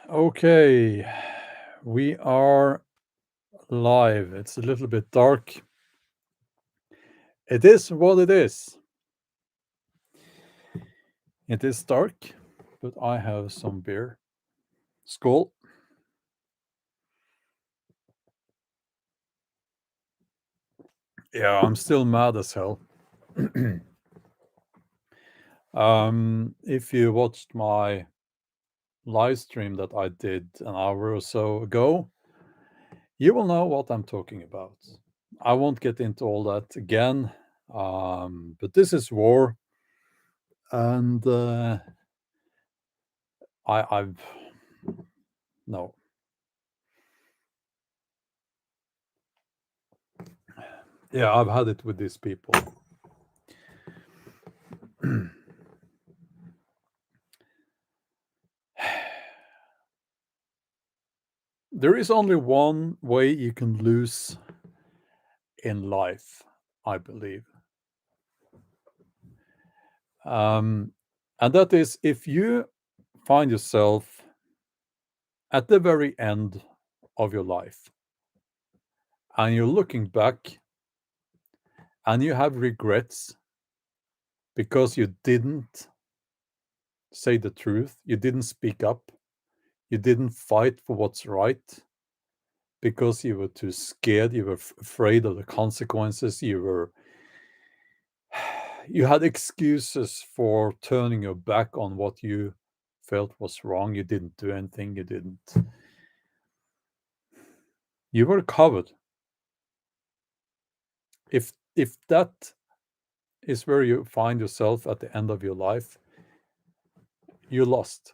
Okay, we are live. It's a little bit dark. It is what it is. It is dark, but I have some beer. Skål. Yeah, I'm still mad as hell. If you watched my live stream that I did an hour or so ago, you will know what I'm talking about. I won't get into all that again, but this is war, and I've no. Yeah, I've had it with these people. There is only one way you can lose in life, I believe. And that is if you find yourself at the very end of your life and you're looking back and you have regrets because you didn't say the truth, you didn't speak up, you didn't fight for what's right because you were too scared, you were afraid of the consequences, you had excuses for turning your back on what you felt was wrong. You didn't do anything. You were covered. If that is where you find yourself at the end of your life, you lost.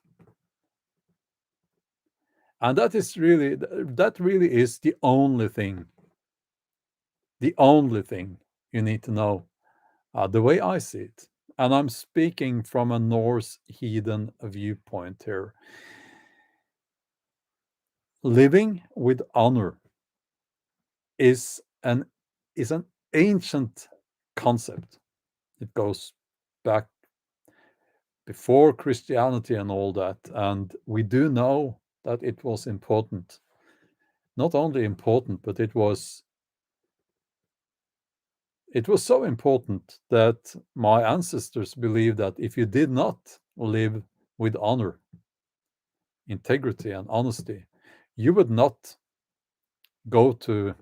And that really is the only thing you need to know, the way I see it. And I'm speaking from a Norse heathen viewpoint here. Living with honor is an ancient concept. It goes back before Christianity and all that, and we do know that it was important. Not only important, but it was so important that my ancestors believed that if you did not live with honor, integrity, and honesty, you would not go to,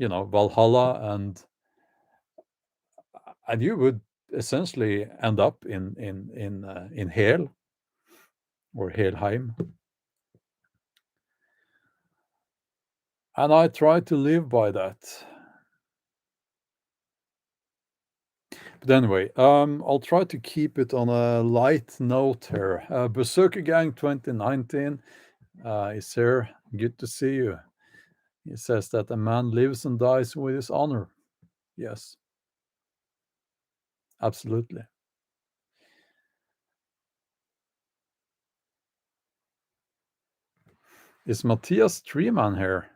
Valhalla, and you would essentially end up in Hel or Helheim. And I try to live by that. But anyway, I'll try to keep it on a light note here. Berserker Gang 2019 is here. Good to see you. He says that a man lives and dies with his honor. Yes, absolutely. Is Matthias Treeman here?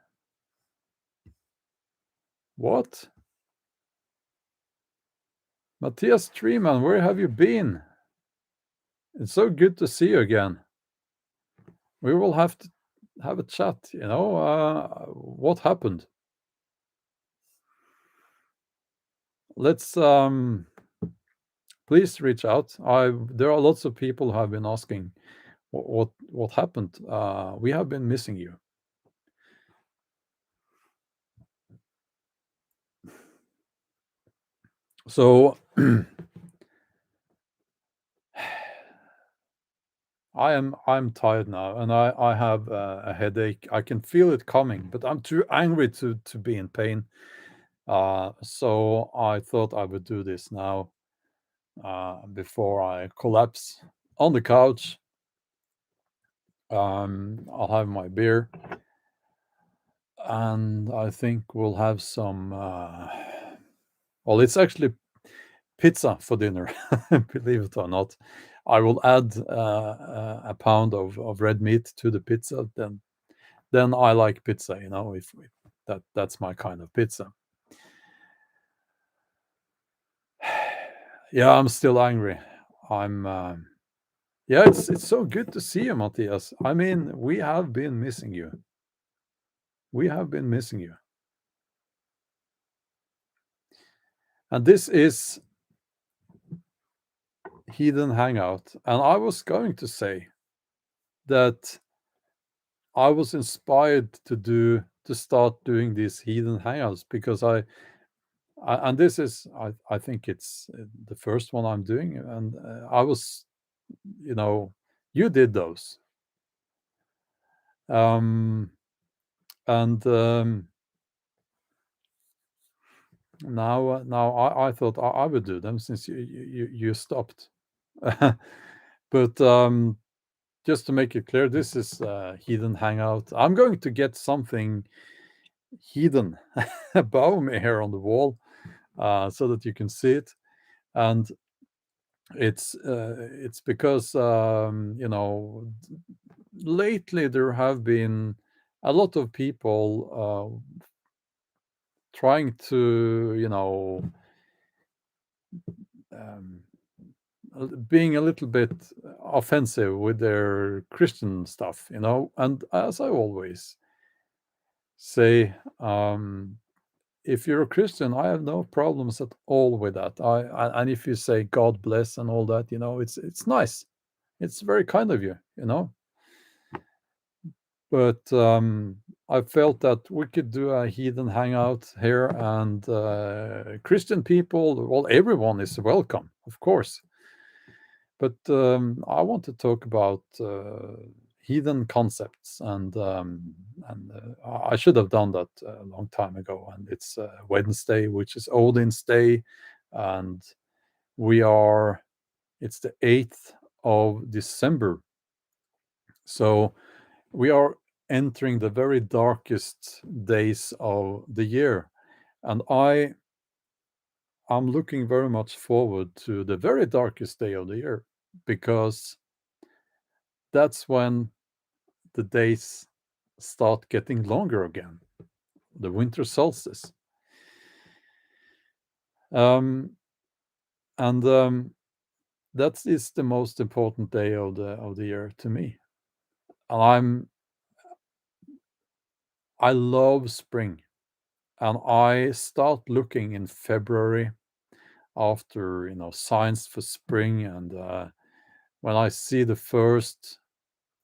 What? Matthias Treeman, where have you been? It's so good to see you again. We will have to have a chat, what happened? Let's please reach out. There are lots of people who have been asking what happened. We have been missing you. So I'm tired now, and I have a headache. I can feel it coming, but I'm too angry to be in pain. So I thought I would do this now before I collapse on the couch. I'll have my beer, and I think we'll have some. Well, it's actually pizza for dinner, believe it or not. I will add a pound of red meat to the pizza. Then I like pizza. If that's my kind of pizza. Yeah, I'm still angry. I'm Yeah, it's so good to see you, Matthias. I mean, we have been missing you. We have been missing you. And this is Heathen Hangout. And I was going to say that I was inspired to start doing these Heathen Hangouts because and this is I think it's the first one I'm doing, and I was, you know, you did those. Um, and now I thought I would do them since you stopped. But just to make it clear, this is Heathen Hangout. I'm going to get something heathen above me here on the wall, so that you can see it. And it's because lately there have been a lot of people trying to um, being a little bit offensive with their Christian stuff, and as I always say, if you're a Christian, I have no problems at all with that. And if you say God bless and all that, it's nice. It's very kind of you. But I felt that we could do a heathen hangout here, and Christian people, well, everyone is welcome, of course. But I want to talk about heathen concepts, and I should have done that a long time ago. And it's Wednesday, which is Odin's Day, and it's the 8th of December. So we are entering the very darkest days of the year, and I'm looking very much forward to the very darkest day of the year, because that's when the days start getting longer again, the winter solstice. And that is the most important day of the year to me. And I love spring, and I start looking in February after signs for spring, and when I see the first,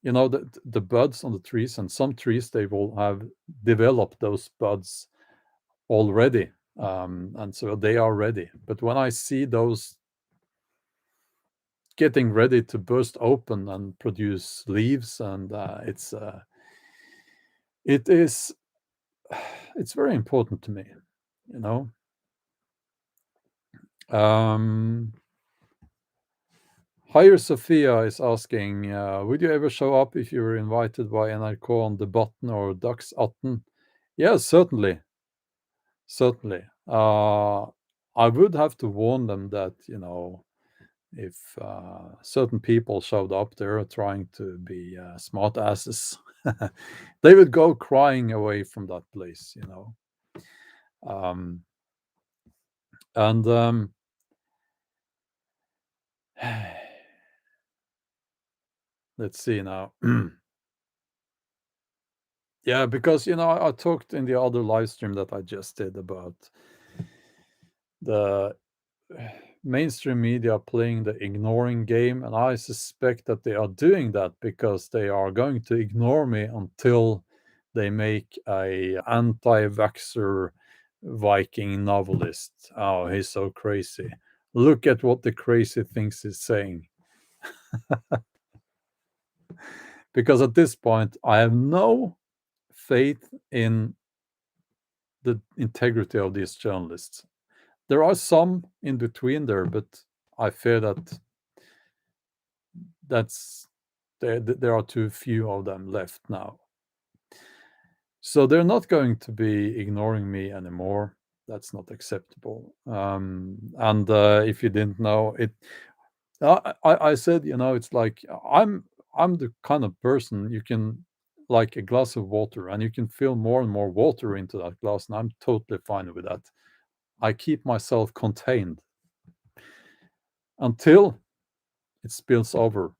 the buds on the trees, and some trees they will have developed those buds already, and so they are ready. But when I see those getting ready to burst open and produce leaves, and it is it's very important to me, you know. Higher Sophia is asking, would you ever show up if you were invited by NRK on Debatten or Dagsnytt? Yeah, certainly. Certainly. I would have to warn them that, if certain people showed up there trying to be smart asses, they would go crying away from that place. Um, and let's see now. Yeah, because I talked in the other live stream that I just did about the mainstream media playing the ignoring game, and I suspect that they are doing that because they are going to ignore me until they make a anti-vaxxer Viking novelist. Oh, he's so crazy. Look at what the crazy things he's saying. Because at this point, I have no faith in the integrity of these journalists. There are some in between there, but I fear that there are too few of them left now. So they're not going to be ignoring me anymore. That's not acceptable. And if you didn't know it, I said, it's like I'm the kind of person you can, like a glass of water, and you can fill more and more water into that glass, and I'm totally fine with that. I keep myself contained until it spills over.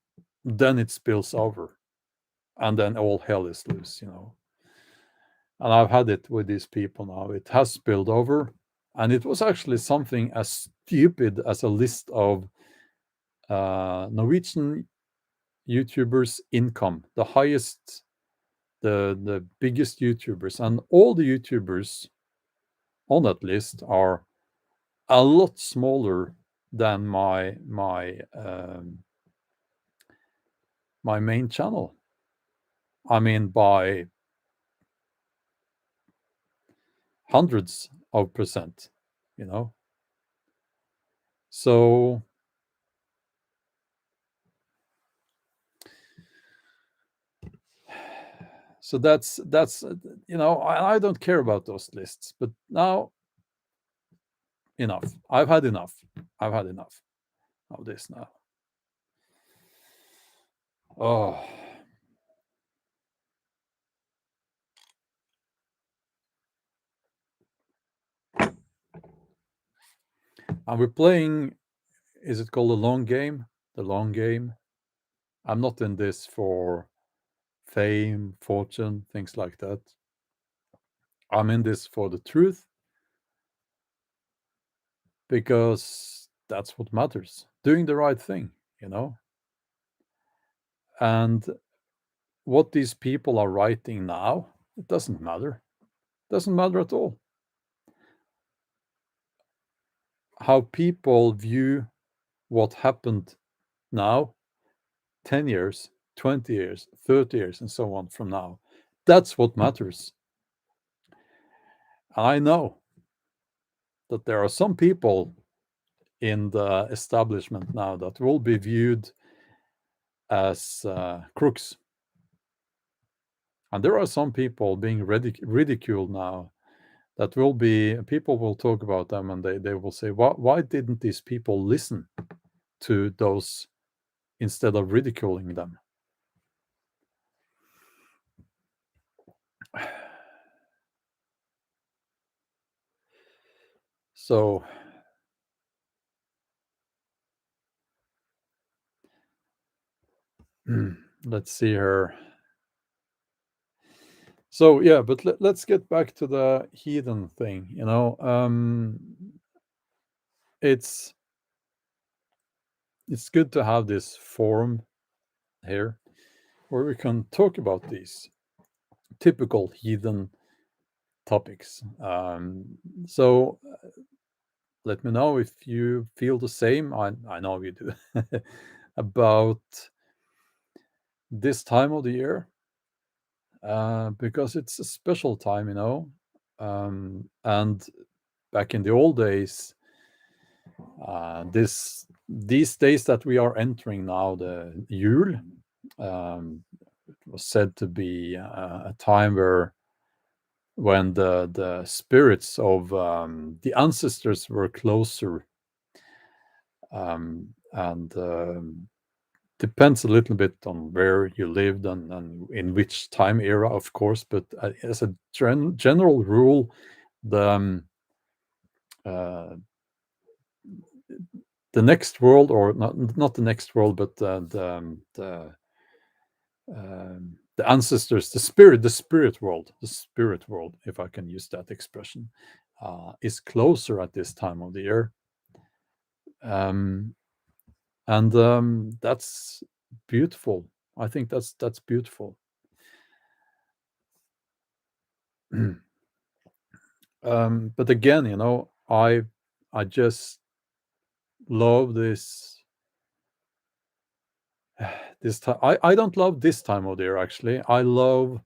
then it spills over, and then all hell is loose, And I've had it with these people now. It has spilled over, and it was actually something as stupid as a list of Norwegian YouTubers' income, the highest, the biggest YouTubers, and all the YouTubers on that list are a lot smaller than my main channel. I mean, by hundreds of percent, you know. So that's I don't care about those lists, but now enough. I've had enough. I've had enough of this now. Oh, and we're playing. Is it called the long game? The long game. I'm not in this for fame, fortune, things like that. I'm in this for the truth because that's what matters. Doing the right thing, you know? And what these people are writing now, it doesn't matter. It doesn't matter at all. How people view what happened now, 10 years, 20 years, 30 years, and so on from now. That's what matters. I know that there are some people in the establishment now that will be viewed as crooks. And there are some people being ridiculed now that will be, people will talk about them and they will say, why didn't these people listen to those instead of ridiculing them? So let's see here. So yeah, but let's get back to the heathen thing. It's good to have this forum here where we can talk about these typical heathen topics. So let me know if you feel the same. I know you do about this time of the year, because it's a special time, and back in the old days, these days that we are entering now, the Yule, it was said to be a time when the spirits of the ancestors were closer, and depends a little bit on where you lived and in which time era, of course, but as a general rule, the uh, the next world, or not the next world, but the ancestors, the spirit world, if I can use that expression, is closer at this time of the year, and that's beautiful. I think that's beautiful. But again, I just love this time. I don't love this time of the year, actually. I love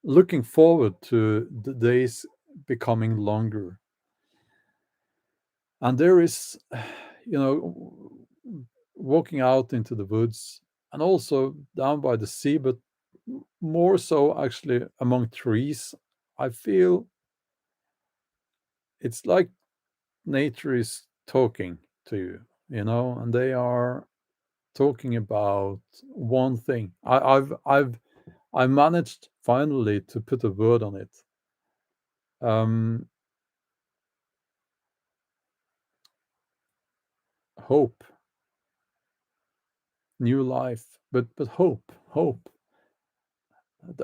looking forward to the days becoming longer. And there is, you know, walking out into the woods and also down by the sea, but more so actually among trees. I feel it's like nature is talking to you, and they are talking about one thing. I managed finally to put a word on it. Hope, new life, but hope.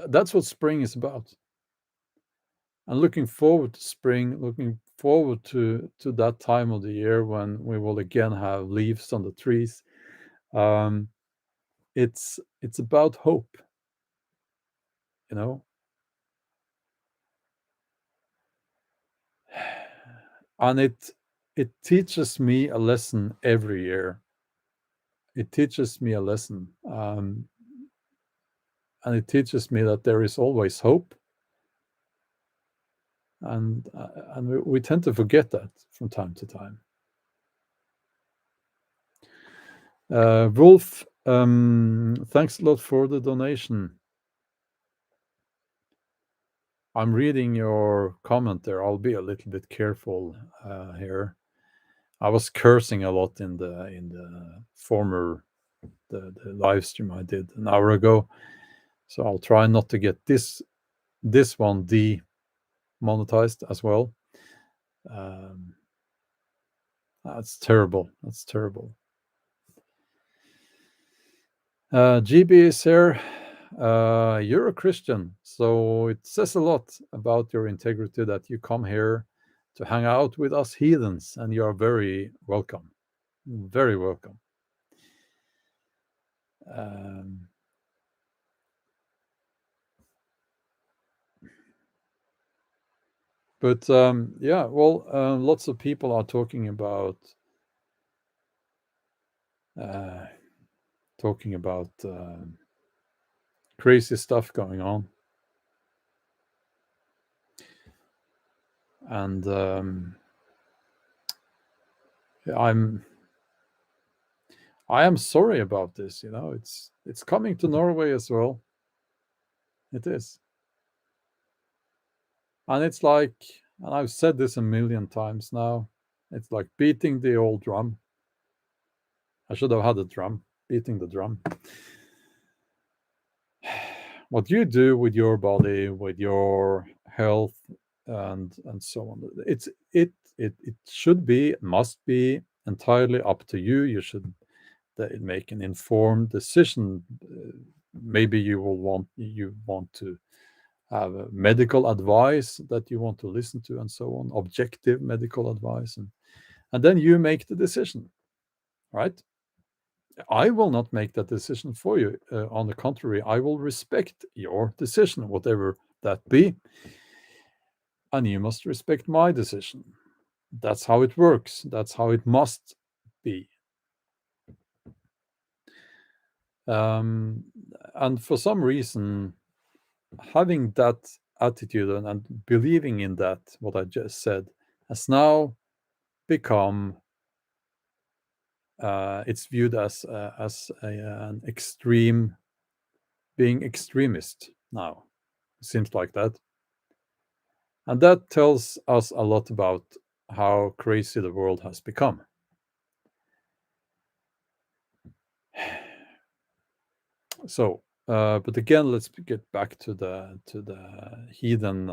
That's what spring is about. And looking forward to spring, looking forward to that time of the year when we will again have leaves on the trees. Um, it's about hope, you know. And it teaches me a lesson every year. It teaches me a lesson, and it teaches me that there is always hope, and we tend to forget that from time to time. Wolf, thanks a lot for the donation. I'm reading your comment there. I'll be a little bit careful here. I was cursing a lot in the former the live stream I did an hour ago, so I'll try not to get this one demonetized as well. That's terrible. That's terrible. GB is here. You're a Christian, so it says a lot about your integrity that you come here to hang out with us heathens, and you are very welcome. Very welcome. But yeah, well, lots of people are talking about crazy stuff going on, and I am sorry about this. You know, it's coming to Norway as well. It is, and it's like, and I've said this a million times now. It's like beating the old drum. I should have had a drum, beating the drum. What you do with your body, with your health, and so on, it should be, must be entirely up to you. You should make an informed decision. Maybe you want to have a medical advice that you want to listen to, and so on, objective medical advice, and then you make the decision, right? I will not make that decision for you. On the contrary, I will respect your decision, whatever that be, and you must respect my decision. That's how it works. That's how it must be. And for some reason, having that attitude and believing in that, what I just said, has now become it's viewed as an extreme, being extremist now. It seems like that, and that tells us a lot about how crazy the world has become. So, but again, let's get back to the heathen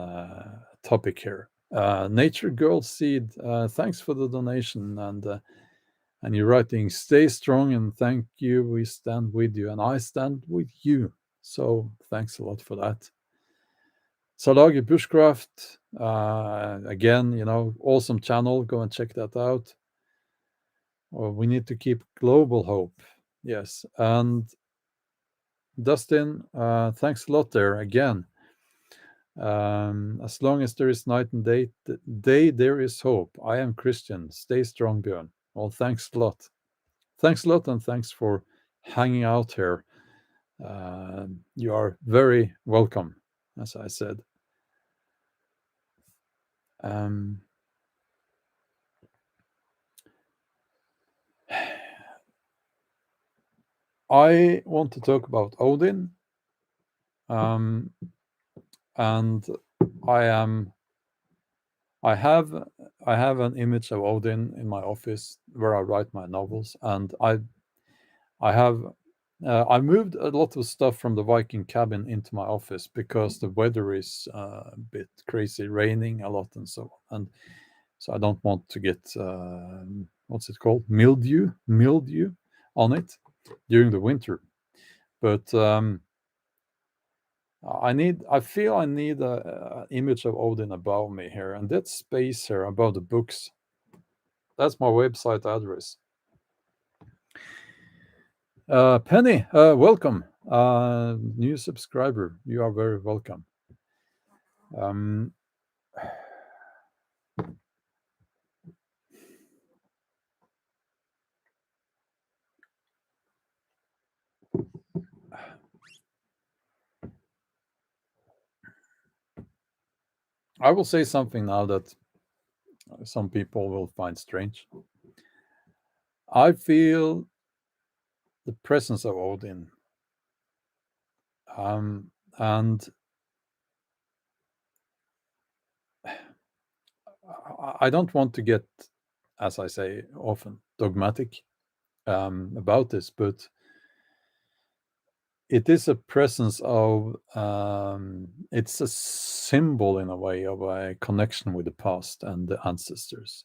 topic here. Nature Girl Seed, thanks for the donation, and you're writing, stay strong and thank you. We stand with you, and I stand with you. So thanks a lot for that. Salagi Bushcraft, again, awesome channel. Go and check that out. Well, we need to keep global hope. Yes, and Dustin, thanks a lot there again. As long as there is night and day, there is hope. I am Christian. Stay strong, Bjorn. Well, thanks a lot. Thanks a lot, and thanks for hanging out here. You are very welcome, as I said. I want to talk about Odin, and I have an image of Odin in my office where I write my novels, and I moved a lot of stuff from the Viking cabin into my office because the weather is a bit crazy, raining a lot and so on, and so I don't want to get what's it called, mildew on it during the winter. But I feel I need a image of Odin above me here, and that space here above the books. That's my website address. Penny, welcome. New subscriber. You are very welcome. Um, I will say something now that some people will find strange. I feel the presence of Odin. And I don't want to get, as I say often, dogmatic about this, but it is a presence of, it's a symbol in a way of a connection with the past and the ancestors.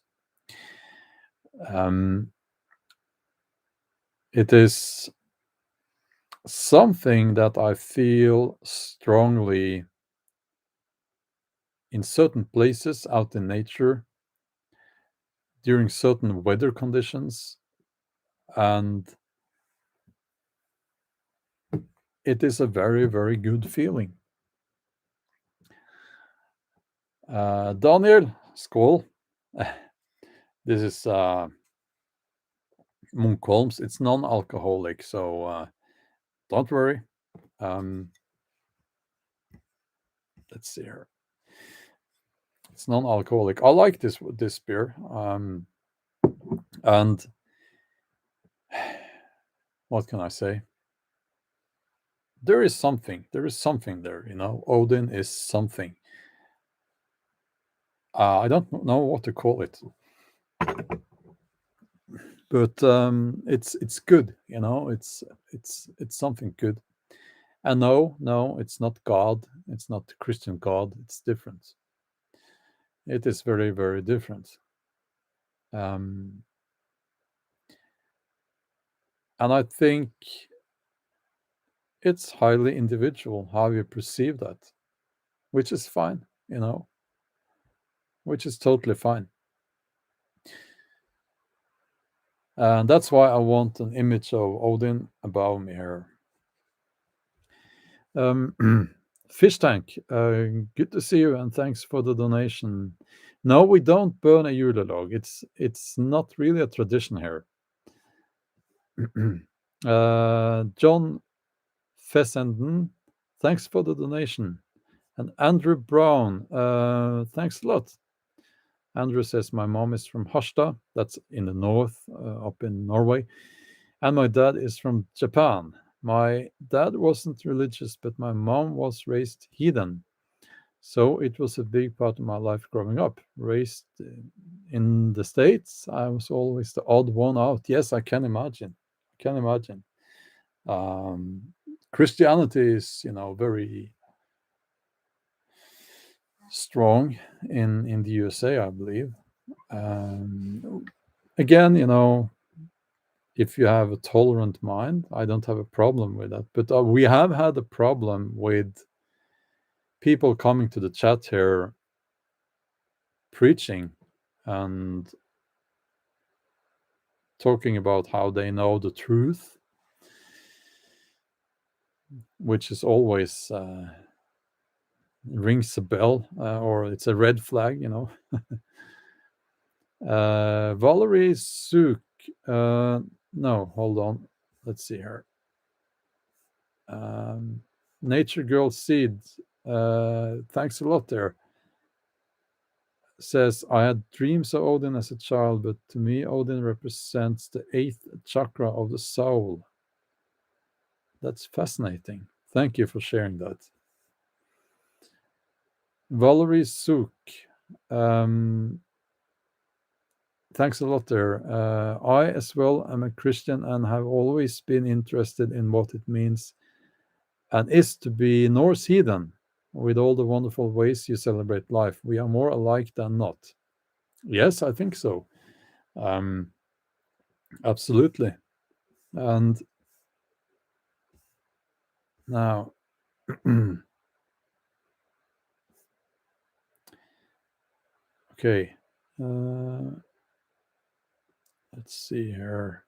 It is something that I feel strongly in certain places out in nature during certain weather conditions, and it is a very, very good feeling. Daniel, skål. This is Munkholms. It's non-alcoholic, so don't worry. Let's see here. It's non-alcoholic. I like this beer. And what can I say? There is something there, you know. Odin is something. I don't know what to call it, but it's good, you know. It's something good. And no, it's not God. It's not Christian God. It's different. It is very, very different. And I think it's highly individual how you perceive that, which is fine, you know, which is totally fine. And that's why I want an image of Odin above me here. Fish Tank, good to see you, and thanks for the donation. No, we don't burn a julelog. It's not really a tradition here. John Fessenden, thanks for the donation. And Andrew Brown, thanks a lot. Andrew says, my mom is from Harstad, that's in the north, up in Norway. And my dad is from Japan. My dad wasn't religious, but my mom was raised heathen. So it was a big part of my life growing up. Raised in the States, I was always the odd one out. Yes, I can imagine. Christianity is, you know, very strong in the USA, I believe. Again, you know, if you have a tolerant mind, I don't have a problem with that. But we have had a problem with people coming to the chat here preaching and talking about how they know the truth, which is always rings a bell, or it's a red flag, you know. Valerie Suk, no, hold on, let's see here. Nature Girl Seed, thanks a lot there. Says, I had dreams of Odin as a child, but to me, Odin represents the 8th chakra of the soul. That's fascinating. Thank you for sharing that. Valerie Suk, thanks a lot there. I, as well, am a Christian and have always been interested in what it means and is to be Norse heathen, with all the wonderful ways you celebrate life. We are more alike than not. Yes, I think so. Absolutely. And Now, okay. Let's see here.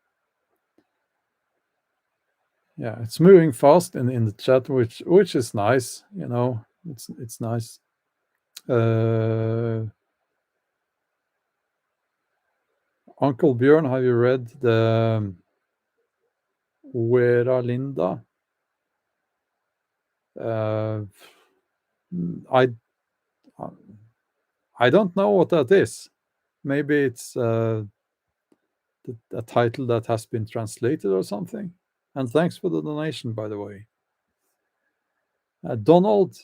Yeah, it's moving fast in the chat, which is nice. It's nice. Uh, Uncle Bjorn, have you read the Wera Linda? Uh, I I don't know what that is. Maybe it's a title that has been translated or something. And thanks for the donation, by the way. Donald,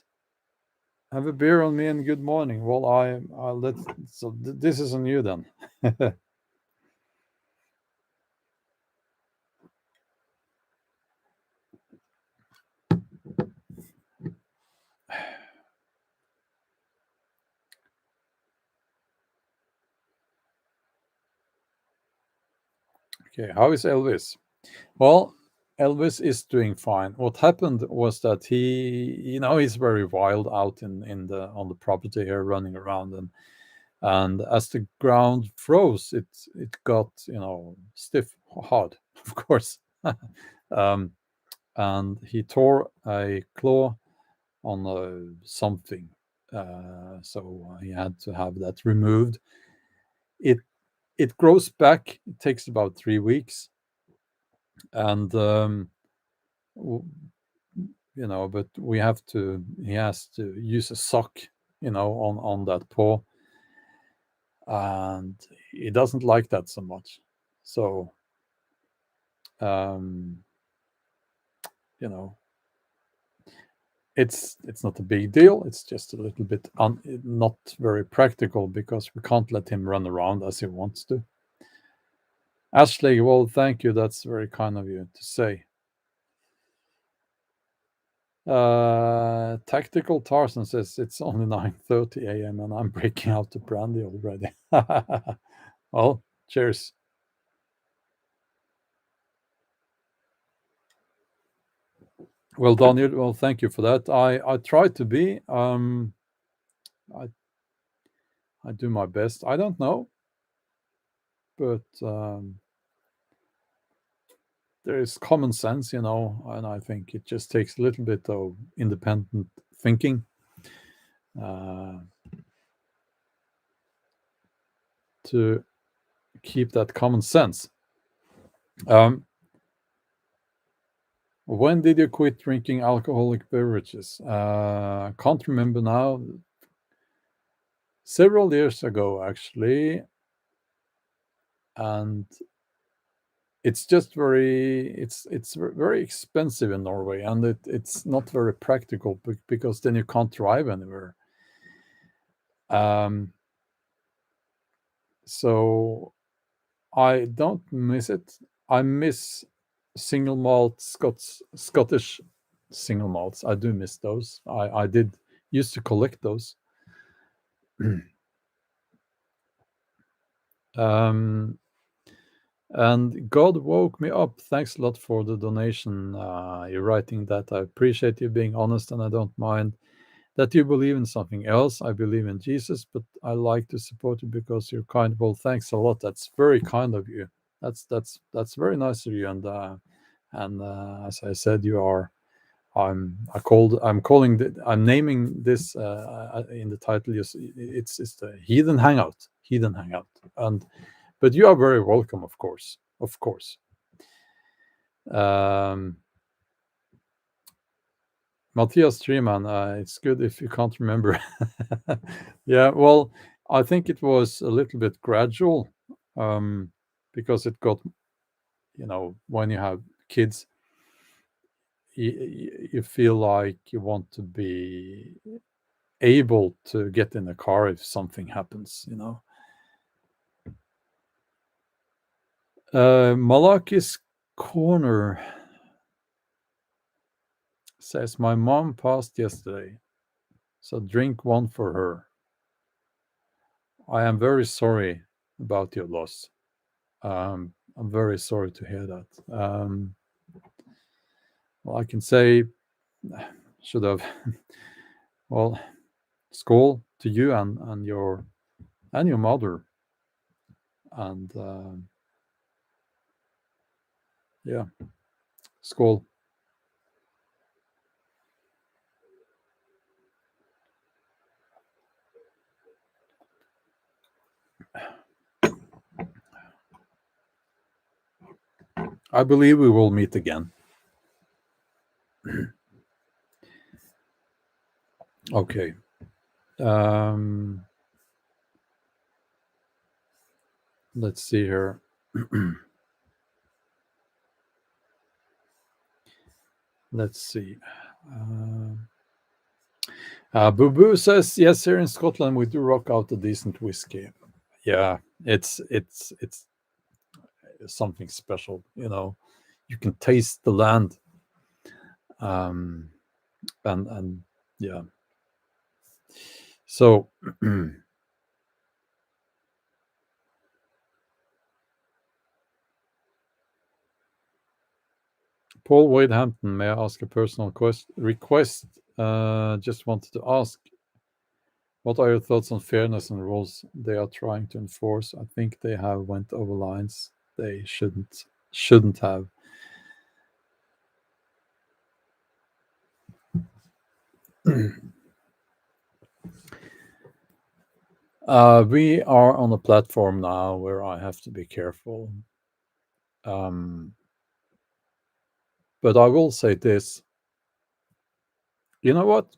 have a beer on me and good morning. Well, I'll let so this is on you then. Okay, how is Elvis? Well, Elvis is doing fine. What happened was that he's very wild out in the on the property here, running around, and as the ground froze, it got stiff, hard, of course, um, and he tore a claw on something, so he had to have that removed. It it grows back. It takes about 3 weeks, and but he has to use a sock, on that paw, and he doesn't like that so much. So, um, you know, it's not a big deal. It's just a little bit not very practical because we can't let him run around as he wants to. Ashley, well, thank you. That's very kind of you to say. Tactical Tarzan says it's only 9:30 a.m. and I'm breaking out the brandy already. Well, cheers. Well, Daniel, well, thank you for that. I try to be. I I do my best. I don't know, but there is common sense, and I think it just takes a little bit of independent thinking uh, to keep that common sense. When did you quit drinking alcoholic beverages? Can't remember now. Several years ago, actually, and it's just it's very expensive in Norway, and it's not very practical because then you can't drive anywhere. Um, so I don't miss it. I miss single malt Scottish single malts. I do miss those. I did used to collect those. um, and God woke me up. Thanks a lot for the donation. You're writing that. I appreciate you being honest, and I don't mind that you believe in something else. I believe in Jesus, but I like to support you because you're kind. Well, thanks a lot. That's very kind of you. That's very nice of you. And as I said, you are. I'm naming this in the title. It's the Heathen Hangout. Heathen Hangout. But you are very welcome, of course. Of course. Matthias Treman, it's good if you can't remember. Yeah, well, I think it was a little bit gradual, because it got, when you have kids, you feel like you want to be able to get in the car if something happens. Malaki's Corner says, my mom passed yesterday, so drink one for her. I am very sorry about your loss. I'm very sorry to hear that. Well, I can say should have. Well, school to you and your mother, and yeah, school. I believe we will meet again. Okay. Let's see here. Let's see. Boo Boo says yes. Here in Scotland, we do rock out a decent whiskey. Yeah, it's something special. You can taste the land, and yeah. So Paul Wadehampton, may I ask a personal request? Just wanted to ask, what are your thoughts on fairness and rules they are trying to enforce? I think they have went over lines they shouldn't have. We are on a platform now where I have to be careful. But I will say this. You know what?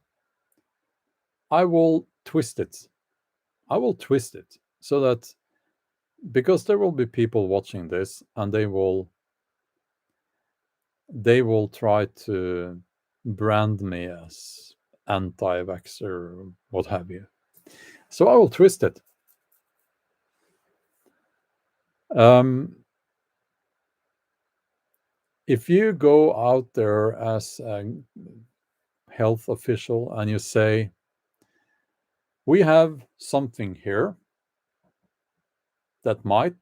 I will twist it. I will twist it so that, because there will be people watching this and they will try to brand me as anti-vaxxer, what have you. So I will twist it. If you go out there as a health official and you say, we have something here that might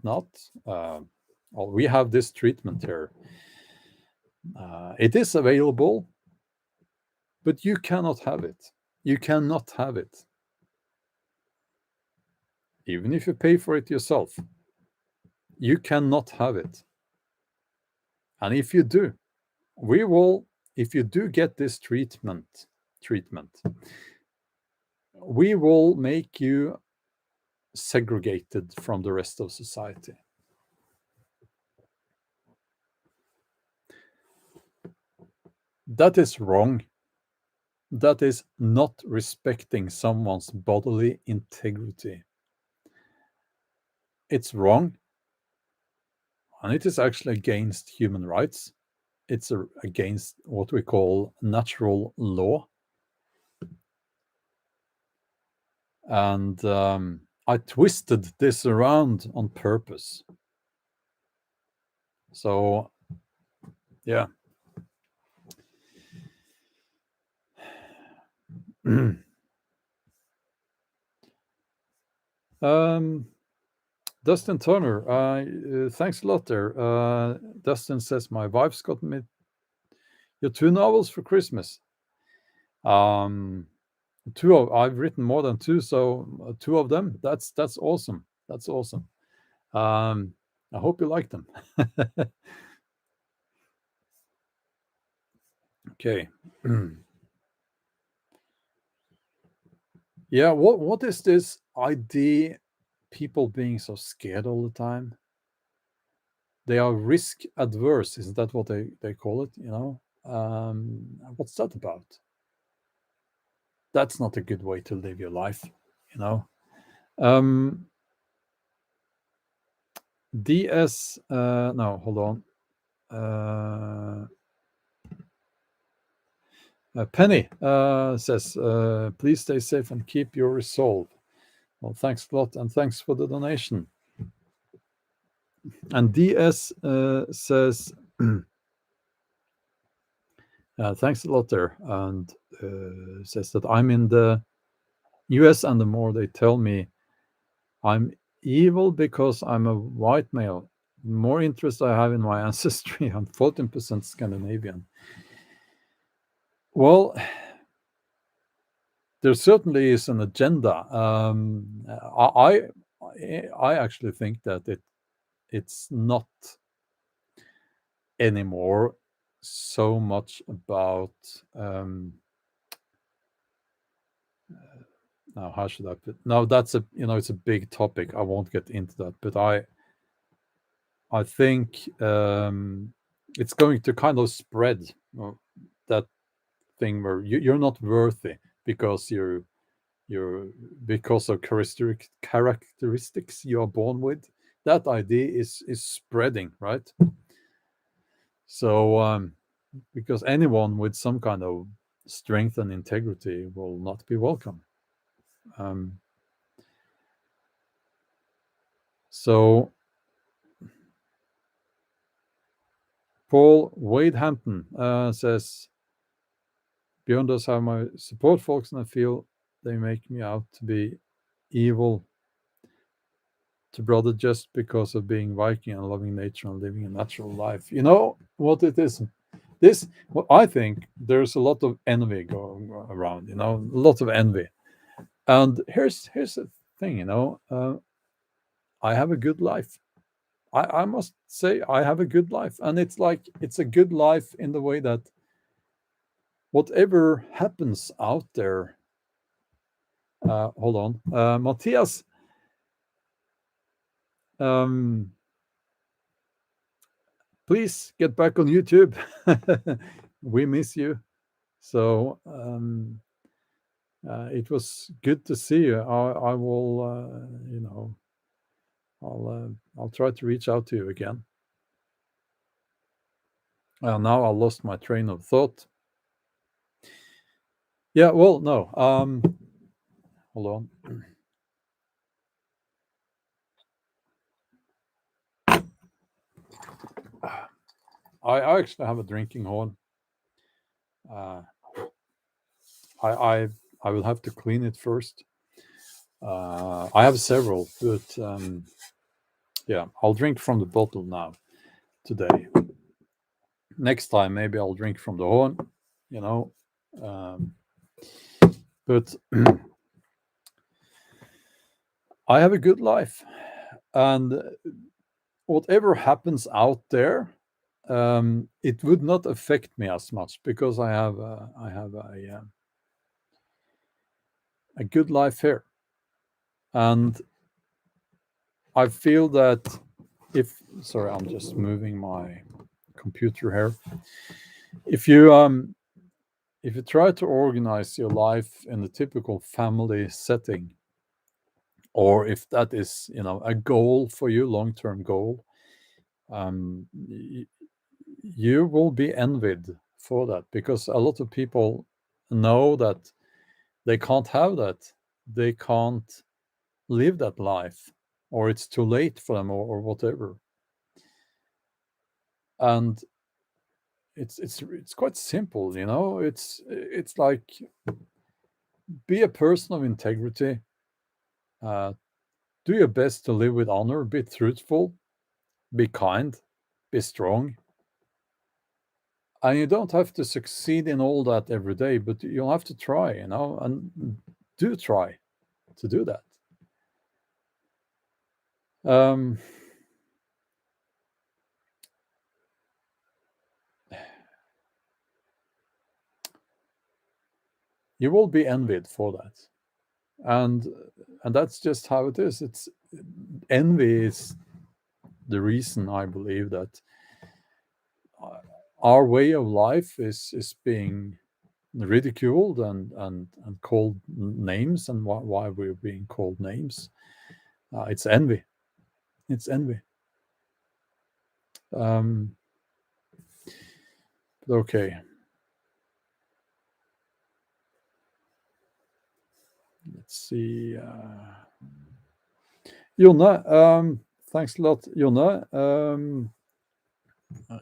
not, or we have this treatment here. It is available, but you cannot have it. You cannot have it. Even if you pay for it yourself, you cannot have it. And if you do, if you do get this treatment, we will make you segregated from the rest of society. That is wrong. That is not respecting someone's bodily integrity. It's wrong, and it is actually against human rights. It's against what we call natural law. And I twisted this around on purpose. So, yeah. Dustin Turner, thanks a lot there. Dustin says, my wife's got me your 2 novels for Christmas. I've written more than 2, so 2 of them. That's awesome. That's awesome. I hope you like them. Okay. Yeah, what is this idea, people being so scared all the time? They are risk adverse, isn't that what they call it? What's that about? That's not a good way to live your life. DS, no, hold on. Penny says, please stay safe and keep your resolve. Well, thanks a lot, and thanks for the donation. And DS says, thanks a lot there, and says that I'm in the US, and the more they tell me I'm evil because I'm a white male, the more interest I have in my ancestry. I'm 14% Scandinavian. Well, there certainly is an agenda. I actually think that it's not anymore so much about now how should I put no that's a it's a big topic. I won't get into that, but I think it's going to kind of spread that thing where you're not worthy because you're because of characteristics you are born with. That idea is spreading, right? So because anyone with some kind of strength and integrity will not be welcome. Um, so Paul Wade Hampton says, Bjorn does have my support, folks, and I feel they make me out to be evil to brother just because of being Viking and loving nature and living a natural life. You know what it is? This, what I think, there's a lot of envy going around. A lot of envy. And here's the thing. I have a good life. I must say I have a good life, and it's like it's a good life in the way that whatever happens out there. Hold on, Matthias. Um, please get back on YouTube. We miss you. So it was good to see you. I will, I'll try to reach out to you again. Now I lost my train of thought. Yeah, well, no. Hold on. I actually have a drinking horn. Uh, I will have to clean it first. I have several, but yeah, I'll drink from the bottle now today. Next time, maybe I'll drink from the horn. You know, um, but I have a good life, and whatever happens out there, it would not affect me as much because I have a good life here, and I feel that if sorry, I'm just moving my computer here. If you try to organize your life in a typical family setting, or if that is a goal for you, long-term goal, um, you will be envied for that because a lot of people know that they can't have that. They can't live that life, or it's too late for them, or whatever. And it's quite simple, It's like be a person of integrity. Uh, do your best to live with honor. Be truthful. Be kind. Be strong. And you don't have to succeed in all that every day, but you'll have to try, and do try to do that. Um, you will be envied for that, and and that's just how it is. It's envy is the reason I believe that our way of life is being ridiculed and called names, and why we're being called names. It's envy. It's envy. Um, okay. Let's see. Jonna, thanks a lot, Jonna.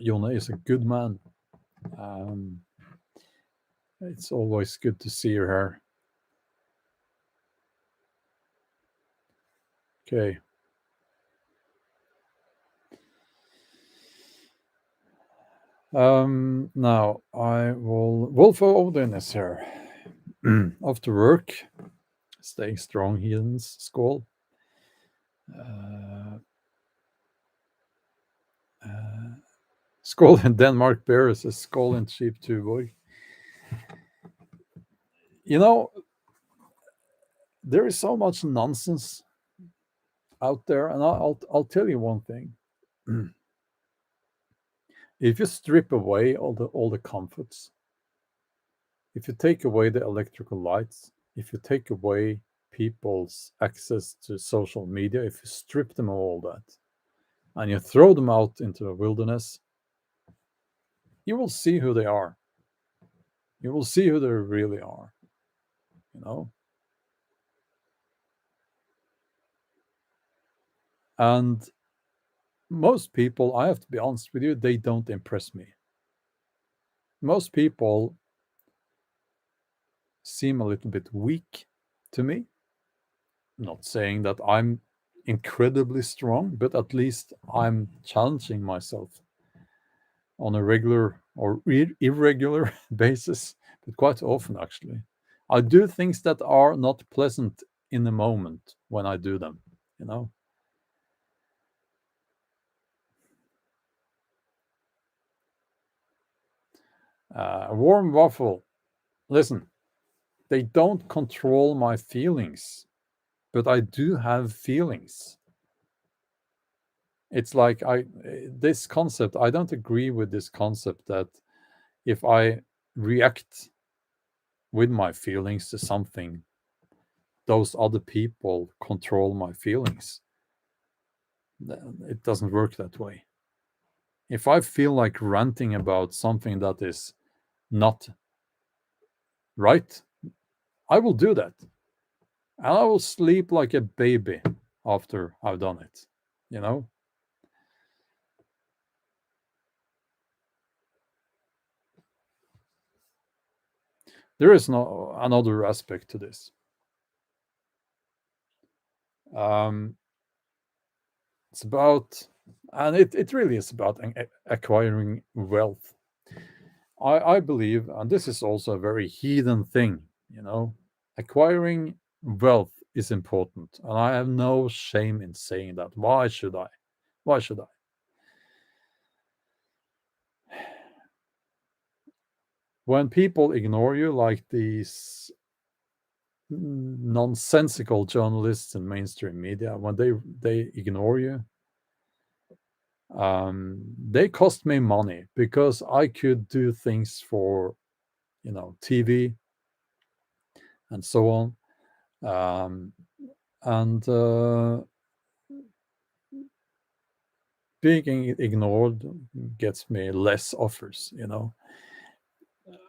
Jonna is a good man. Um, it's always good to see her here. Okay. Now I will. Wolf Odin is here. After work, staying strong, heathens. Skål. Skål in Denmark, bears is skål in cheap Tuborg. You know, there is so much nonsense out there, and I'll tell you one thing. If you strip away all the comforts, if you take away the electrical lights, if you take away people's access to social media, if you strip them of all that, and you throw them out into the wilderness, you will see who they are. You will see who they really are. You know. And most people, I have to be honest with you, they don't impress me. Most people seem a little bit weak to me. Not saying that I'm incredibly strong, but at least I'm challenging myself on a regular or irregular basis, but quite often actually. I do things that are not pleasant in the moment when I do them, you know. Warm waffle. Listen, they don't control my feelings, but I do have feelings. It's like this concept, I don't agree with this concept that if I react with my feelings to something, those other people control my feelings. It doesn't work that way. If I feel like ranting about something that is not right, I will do that. And I will sleep like a baby after I've done it, you know? There is no another aspect to this. Um, it's about, and it really is about acquiring wealth. I believe, and this is also a very heathen thing, you know, acquiring wealth is important. And I have no shame in saying that. Why should I? Why should I? When people ignore you, like these nonsensical journalists in mainstream media, when they ignore you, they cost me money because I could do things for, you know, TV and so on. And being ignored gets me less offers, you know.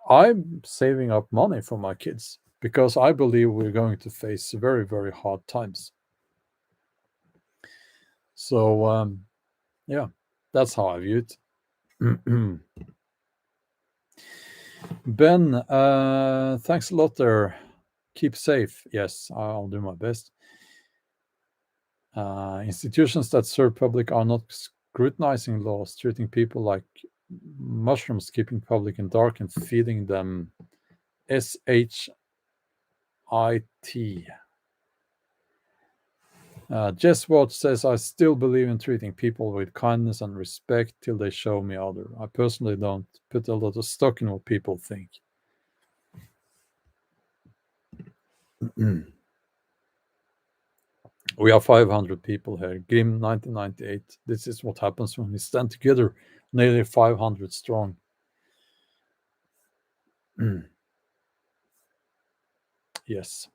I'm saving up money for my kids because I believe we're going to face very, very hard times. So, yeah, that's how I view it. Ben, thanks a lot there. Keep safe. Yes, I'll do my best. Institutions that serve public are not scrutinizing laws, treating people like mushrooms, keeping public in dark and feeding them SHIT. Jess Watch says, I still believe in treating people with kindness and respect till they show me other. I personally don't put a lot of stock in what people think. We are 500 people here. Grim 1998. This is what happens when we stand together, nearly 500 strong. Yes.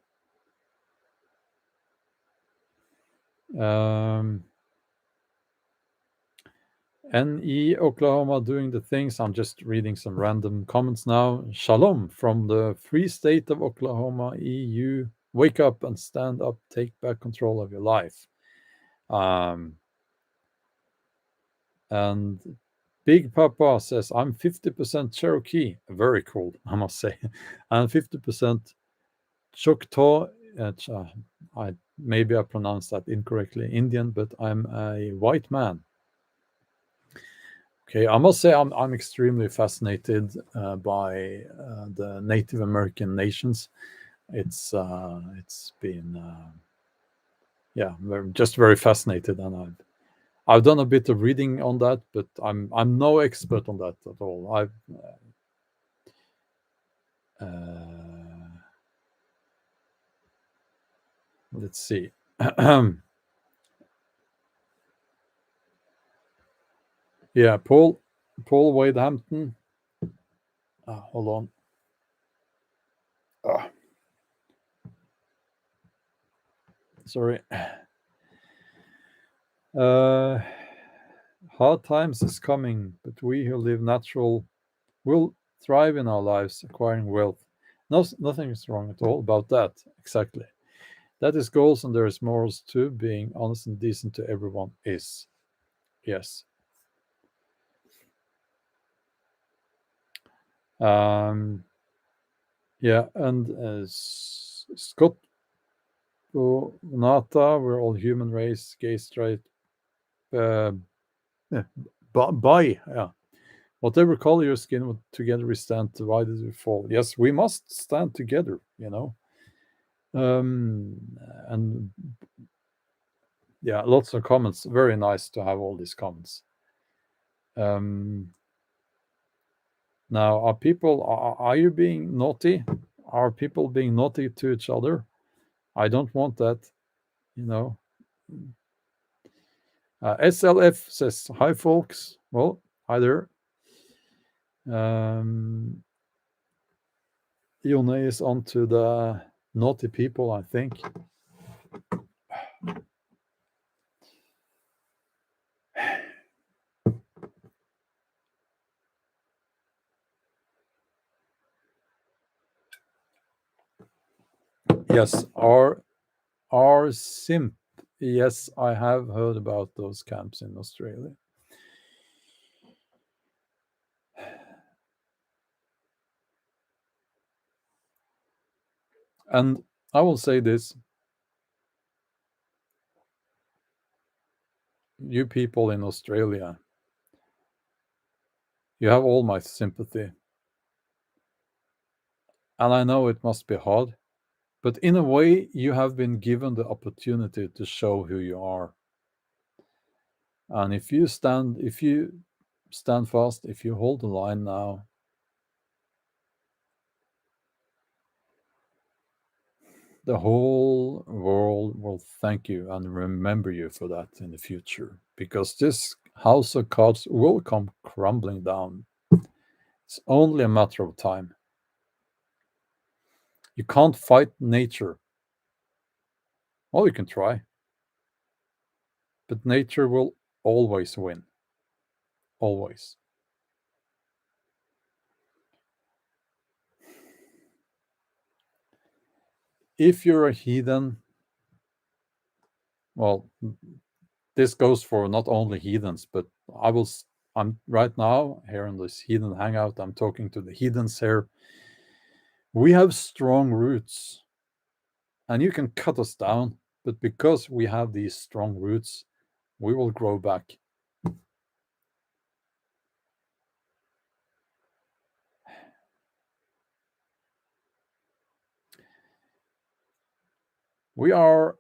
NE Oklahoma doing the things. I'm just reading some random comments now. Shalom from the Free State of Oklahoma, EU. Wake up and stand up. Take back control of your life. And Big Papa says, I'm 50% Cherokee. Very cool, I must say. And 50% Choctaw. Maybe I pronounced that incorrectly, Indian, but I'm a white man. Okay, I must say I'm extremely fascinated by the Native American nations. It's been yeah, just very fascinated, and I've done a bit of reading on that, but I'm no expert on that at all. I've let's see. Yeah, Paul Wadehampton. Hold on. Ah, sorry. Hard times is coming, but we who live natural will thrive in our lives, acquiring wealth. No, nothing is wrong at all about that. Exactly. That is goals, and there is morals too. Being honest and decent to everyone is. Yes. Um, yeah, and Scott Nata, we're all human race, gay, straight, uh, yeah, bi, yeah. Whatever color your skin, together we stand, divided we fall. Yes, we must stand together, you know. And yeah, lots of comments. Very nice to have all these comments. Um, Now, are you being naughty? Are people being naughty to each other? I don't want that, you know. SLF says, hi, folks. Well, hi there. Um, Jone is on to the naughty people, I think. Yes, R Simp. Yes, I have heard about those camps in Australia. And I will say this, you people in Australia, you have all my sympathy. And I know it must be hard, but in a way, you have been given the opportunity to show who you are. And if you stand fast, if you hold the line now, the whole world will thank you and remember you for that in the future, because this house of cards will come crumbling down. It's only a matter of time. You can't fight nature. Well, you can try, but nature will always win. Always. If you're a heathen, well, this goes for not only heathens, but I'm right now here in this heathen hangout. I'm talking to the heathens here. We have strong roots, and you can cut us down, but because we have these strong roots, we will grow back. We are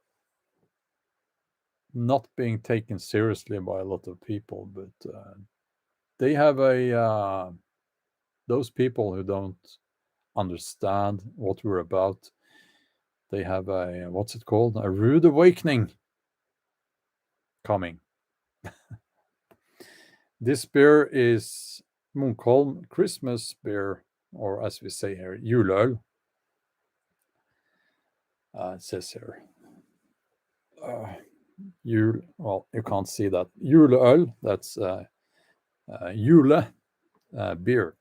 not being taken seriously by a lot of people, but they have those people who don't understand what we're about. They have what's it called? A rude awakening coming. This beer is Munkholm Christmas beer, or as we say here, juleøl. It says here. Well, you can't see that. Juleøl, that's jule beer.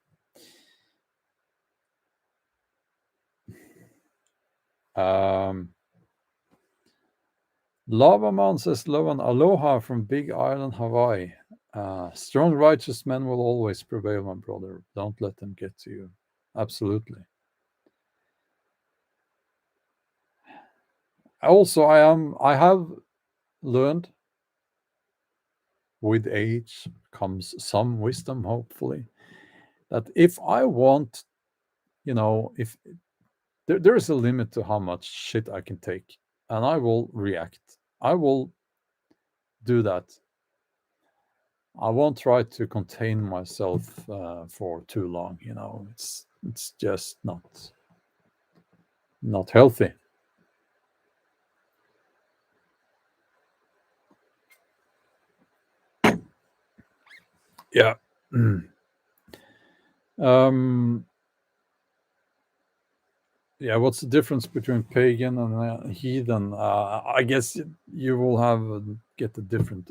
Um, Lavaman says, love and aloha from Big Island, Hawaii. Strong, righteous men will always prevail, my brother. Don't let them get to you. Absolutely. Also, I have learned with age comes some wisdom, hopefully. That if I want, if there is a limit to how much shit I can take, and I will react. I will do that. I won't try to contain myself for too long. It's just not healthy. Yeah. um, yeah. What's the difference between pagan and heathen? I guess you will get a different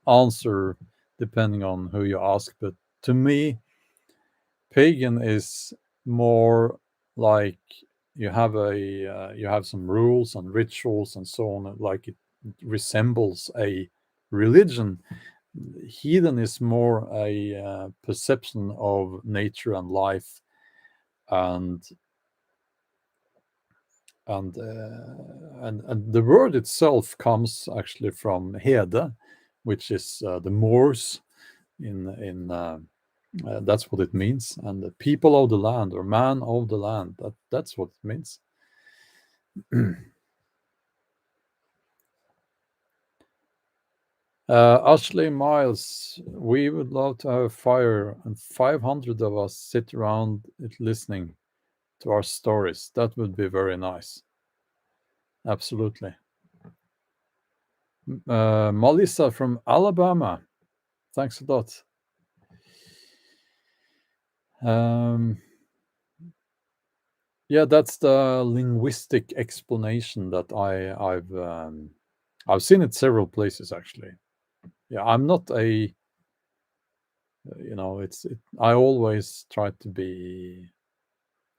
answer depending on who you ask. But to me, pagan is more like you have some rules and rituals and so on, like it resembles a religion. Heathen is more a perception of nature and life, and and the word itself comes actually from Hede, which is the Moors in that's what it means, and the people of the land or man of the land. That's what it means. Ashley Miles, we would love to have a fire and 500 of us sit around it listening to our stories. That would be very nice. Absolutely. Melissa from Alabama, thanks a lot. Yeah, that's the linguistic explanation that I've seen it several places actually. Yeah, I'm not a I always try to be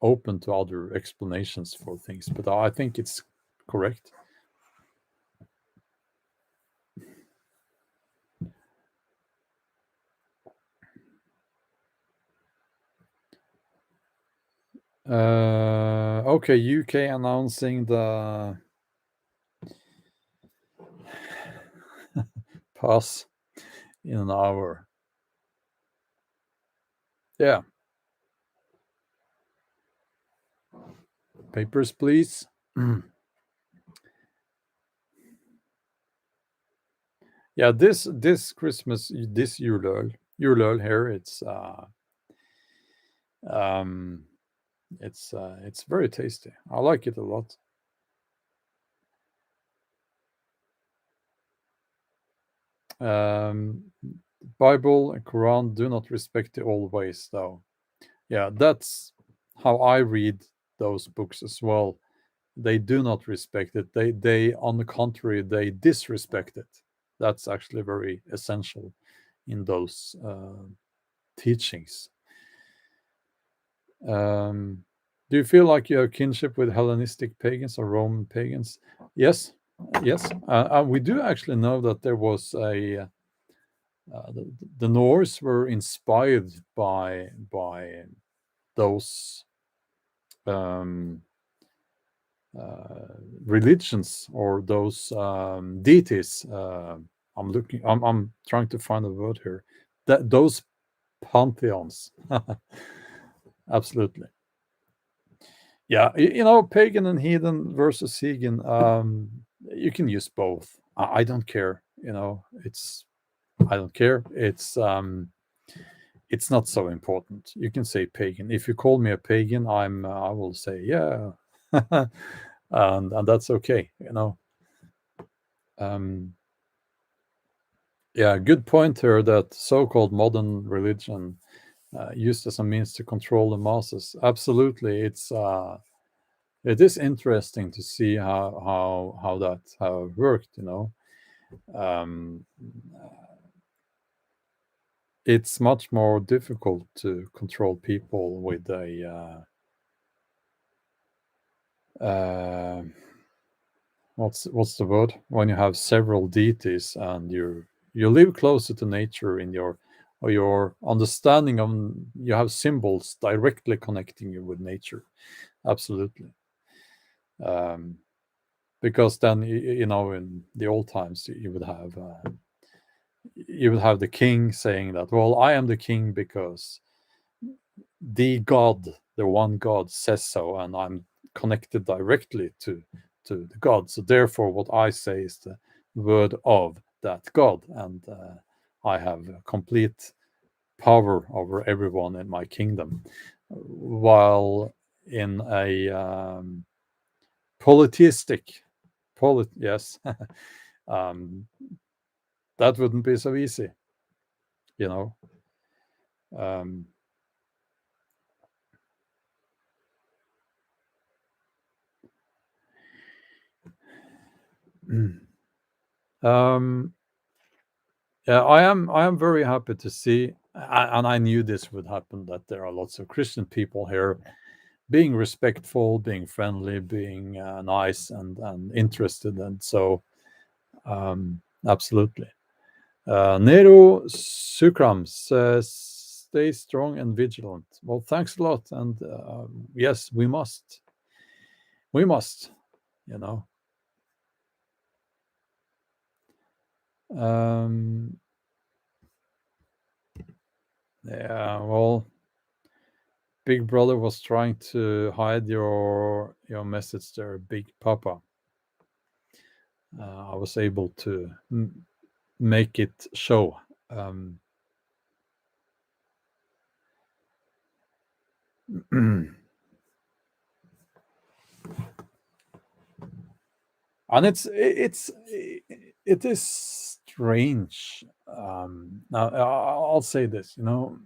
open to other explanations for things, but I think it's correct. Okay, UK announcing the pass in an hour. Yeah. Papers, please. Yeah, this Christmas, this Julöl here, um, it's very tasty. I like it a lot. Bible and Quran do not respect the old ways, though. Yeah, that's how I read those books as well. They do not respect it. They on the contrary, they disrespect it. That's actually very essential in those teachings. Do you feel like you have kinship with Hellenistic pagans or Roman pagans? Yes, yes. We do actually know that there was the Norse were inspired by those um, religions or those deities. I'm trying to find a word here. That those pantheons. Absolutely. Yeah, pagan and heathen versus heathen. You can use both. I don't care. I don't care. It's not so important. You can say pagan. If you call me a pagan, I will say yeah, and that's okay. Um, yeah, good point here that so-called modern religion used as a means to control the masses. Absolutely, it is interesting to see how that how it worked. Um, it's much more difficult to control people with a what's the word when you have several deities and you live closer to nature in your understanding of you have symbols directly connecting you with nature. Absolutely. um, because then in the old times you would have you would have the king saying that, well, I am the king because the God, the one God says so, and I'm connected directly to the God. So therefore, what I say is the word of that God, and I have complete power over everyone in my kingdom. While in a politistic, yes, um, that wouldn't be so easy, you know. Um, um, yeah, I am very happy to see, and I knew this would happen, that there are lots of Christian people here being respectful, being friendly, being nice and interested, and so absolutely. Nero Sukram says, "Stay strong and vigilant." Well, thanks a lot, and yes, we must. We must, you know. Um, yeah, well, Big Brother was trying to hide your message there, Big Papa. I was able to make it show. And it is strange. Now I'll say this, you know.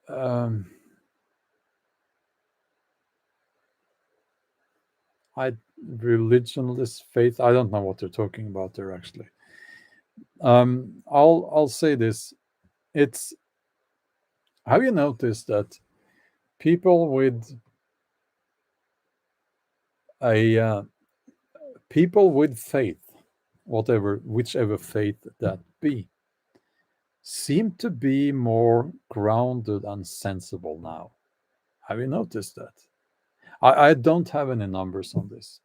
Um, I religionless faith. I don't know what they're talking about there actually. I'll say this. It's Have you noticed that people with a people with faith, whichever faith that be, seem to be more grounded and sensible now. Have you noticed that? I don't have any numbers on this.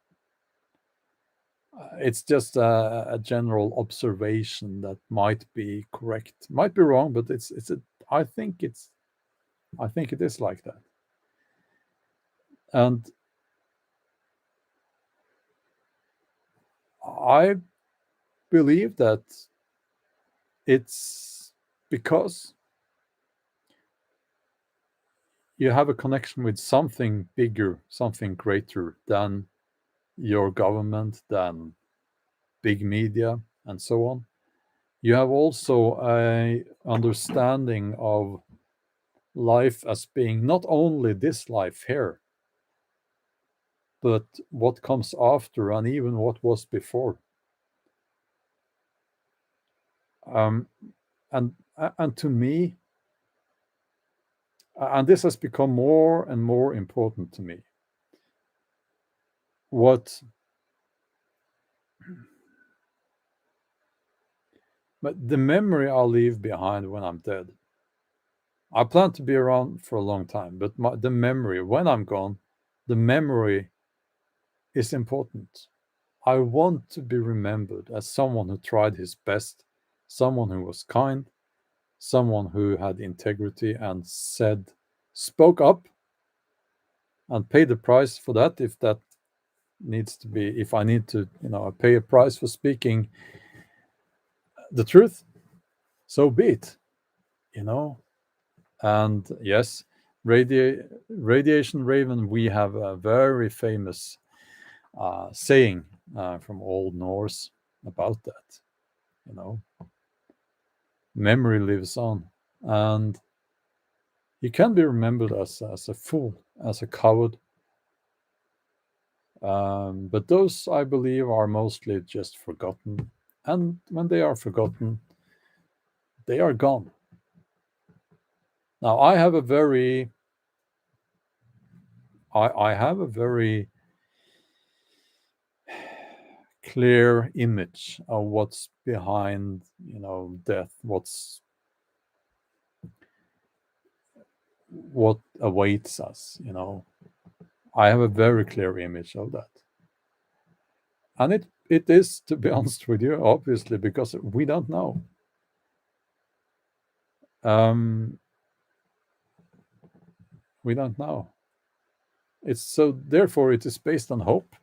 It's just a general observation that might be correct, might be wrong, but it's a. I think it's. I think it is like that, and I believe that it's because you have a connection with something bigger, something greater than your government, than big media, and so on. You have also a understanding of life as being not only this life here, but what comes after and even what was before. Um, and to me, and this has become more and more important to me. What But the memory I'll leave behind when I'm dead. I plan to be around for a long time, but the memory when I'm gone, the memory is important. I want to be remembered as someone who tried his best, someone who was kind, someone who had integrity and spoke up and paid the price for that if that needs to be, if I need to, pay a price for speaking the truth, so be it, you know. And yes, Radiation Raven, we have a very famous saying from Old Norse about that. You know, memory lives on, and you can be remembered as a fool, as a coward. But those, I believe, are mostly just forgotten. And when they are forgotten, they are gone. Now, I have a very clear image of what's behind, death, what awaits us. I have a very clear image of that. And it is, to be honest with you, obviously, because we don't know. We don't know. It's so therefore it is based on hope.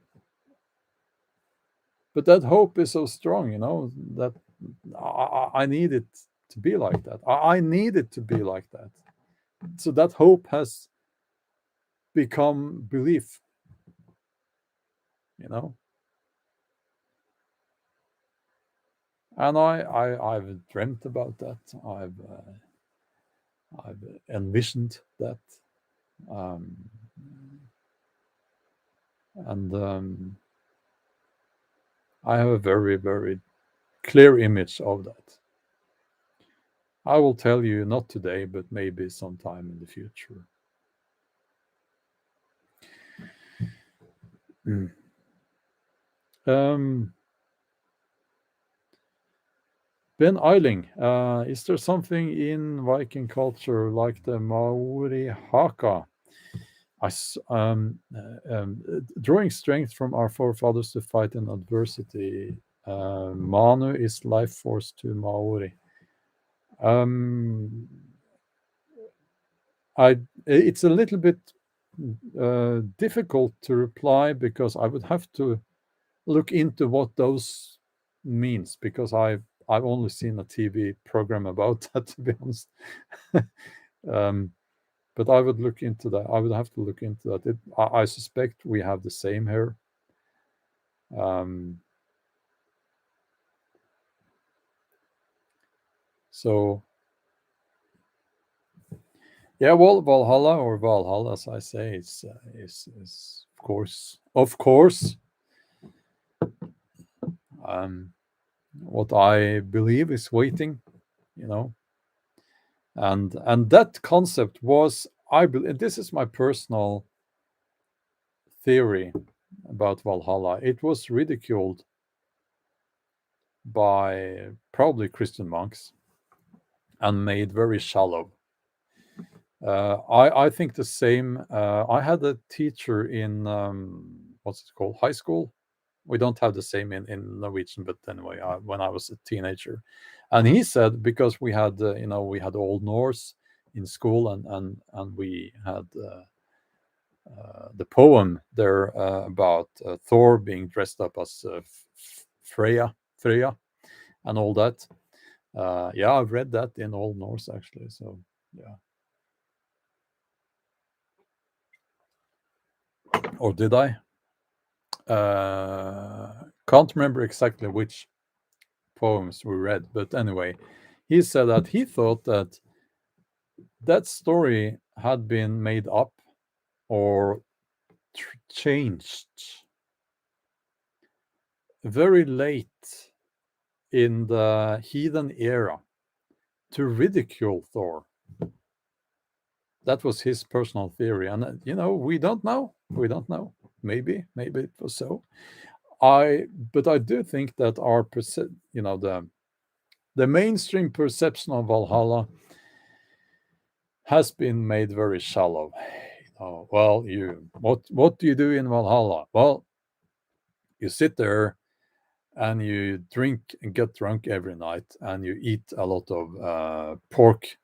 But that hope is so strong, that I need it to be like that. I need it to be like that. So that hope has become belief, And I've dreamt about that. I've envisioned that, and I have a very, very clear image of that. I will tell you not today, but maybe sometime in the future. Ben Eiling, is there something in Viking culture like the Maori haka? Drawing strength from our forefathers to fight in adversity. Manu is life force to Maori. It's a little bit difficult to reply because I would have to look into what those means, because I've only seen a TV program about that, to be honest. But I would look into that. I would have to look into that. I suspect we have the same here. So, yeah, well, Valhalla, as I say, is of course, what I believe is waiting, and that concept was, I believe, this is my personal theory about Valhalla. It was ridiculed by probably Christian monks and made very shallow. I think the same. I had a teacher in what's it called, high school. We don't have the same in Norwegian, but anyway, when I was a teenager, and he said, because we had we had Old Norse in school, and we had the poem there about Thor being dressed up as Freya, and all that. Yeah, I've read that in Old Norse actually. So yeah. Or did I? Can't remember exactly which poems we read, but anyway, he said that he thought that that story had been made up or changed very late in the heathen era to ridicule Thor. That was his personal theory, and we don't know. Maybe it was so. But I do think that the mainstream perception of Valhalla has been made very shallow. Well, what do you do in Valhalla? Well, you sit there and you drink and get drunk every night, and you eat a lot of pork,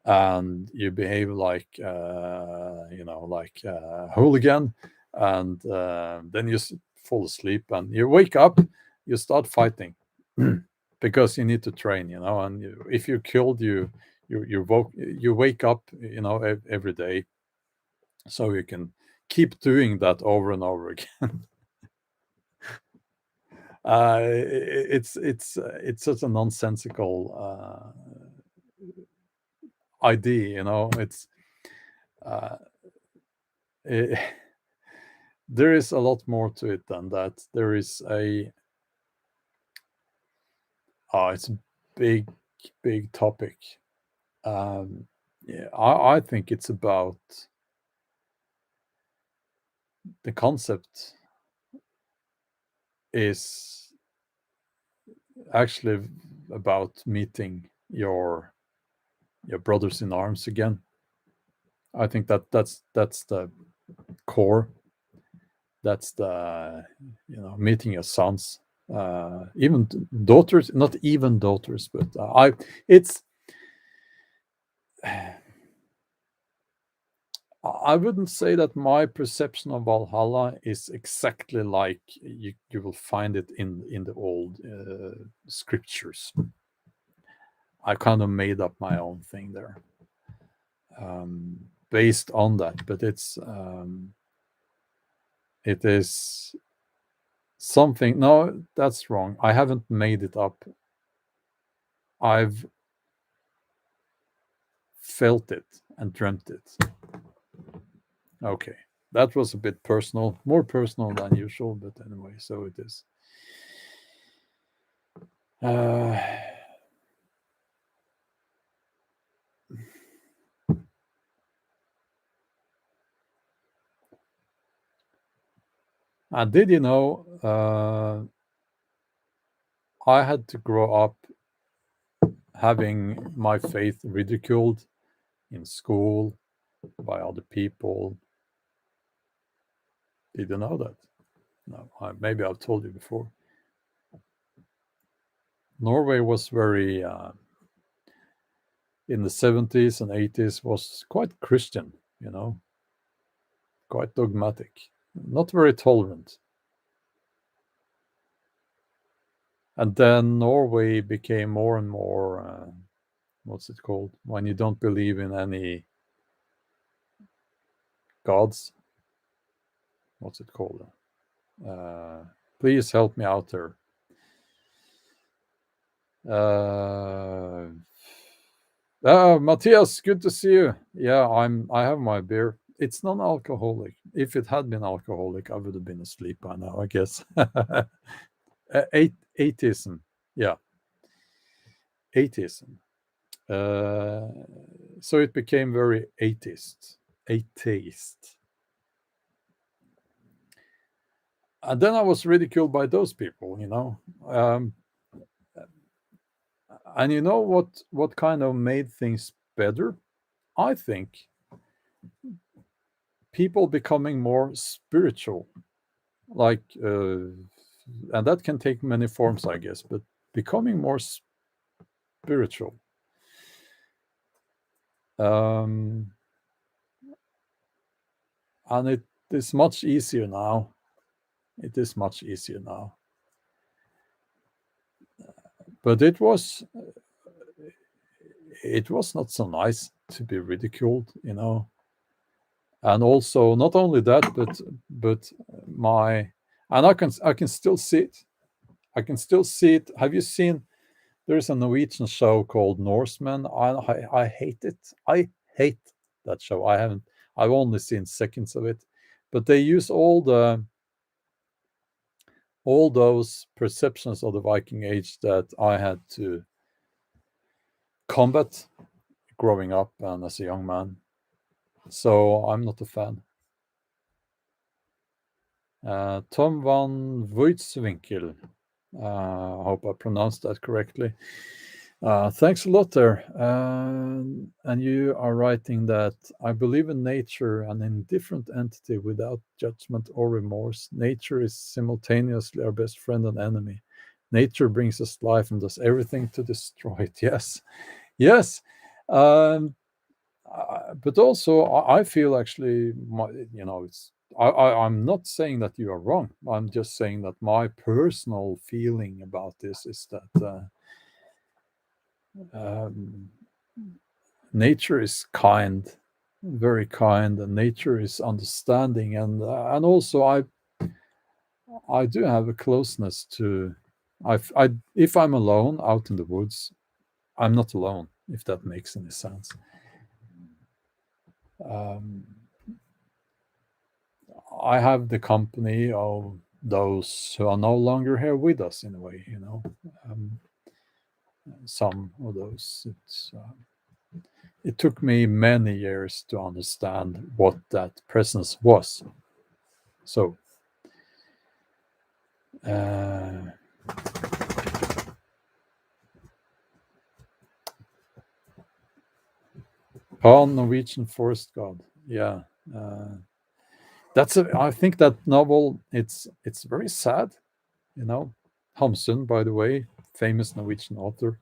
and you behave like like a hooligan, and then you fall asleep, and you wake up, you start fighting because you need to train, and if you're killed, you wake up, every day, so you can keep doing that over and over again. It's such a nonsensical idea, it's there is a lot more to it than that. There is it's a big topic. Yeah, I think it's about the concept is actually about meeting your brothers in arms again. I think that's the core. That's the meeting your sons, even daughters, not even daughters, but it's. I wouldn't say that my perception of Valhalla is exactly like you will find it in the old scriptures. I kind of made up my own thing there based on that, but it is something. No, that's wrong. I haven't made it up. I've felt it and dreamt it. Okay, that was a bit personal, more personal than usual, but anyway, so it is. And did you know I had to grow up having my faith ridiculed in school by other people? Did you know that? No, maybe I've told you before. Norway was very in the 70s and 80s was quite Christian, quite dogmatic, not very tolerant. And then Norway became more and more, what's it called? When you don't believe in any gods. What's it called? Please help me out there. Matthias, good to see you. Yeah, I have my beer. It's non-alcoholic. If it had been alcoholic, I would have been asleep by now, I guess. Atheism. Yeah. Atheism. So it became very atheist. And then I was ridiculed by those people, and you know what kind of made things better? I think people becoming more spiritual, like, and that can take many forms, I guess, but becoming more spiritual. And it is much easier now. It is much easier now. But it was not so nice to be ridiculed, And also, not only that, but and I can still see it. I can still see it. Have you seen? There's a Norwegian show called Norsemen. I hate it. I hate that show. I've only seen seconds of it, but they use all those perceptions of the Viking Age that I had to combat growing up and as a young man. So I'm not a fan. Tom van Voitswinkel. I hope I pronounced that correctly. Thanks a lot there. And you are writing that I believe in nature, an indifferent entity without judgment or remorse. Nature is simultaneously our best friend and enemy. Nature brings us life and does everything to destroy it. Yes. Yes. But also, I feel actually, I'm not saying that you are wrong. I'm just saying that my personal feeling about this is that nature is kind, very kind, and nature is understanding, and also I do have a closeness to. If I'm alone out in the woods, I'm not alone. If that makes any sense. I have the company of those who are no longer here with us in a way, some of those. It took me many years to understand what that presence was. So, Pan, Norwegian forest god. Yeah. I think that novel, it's very sad, Hamsun, by the way, famous Norwegian author.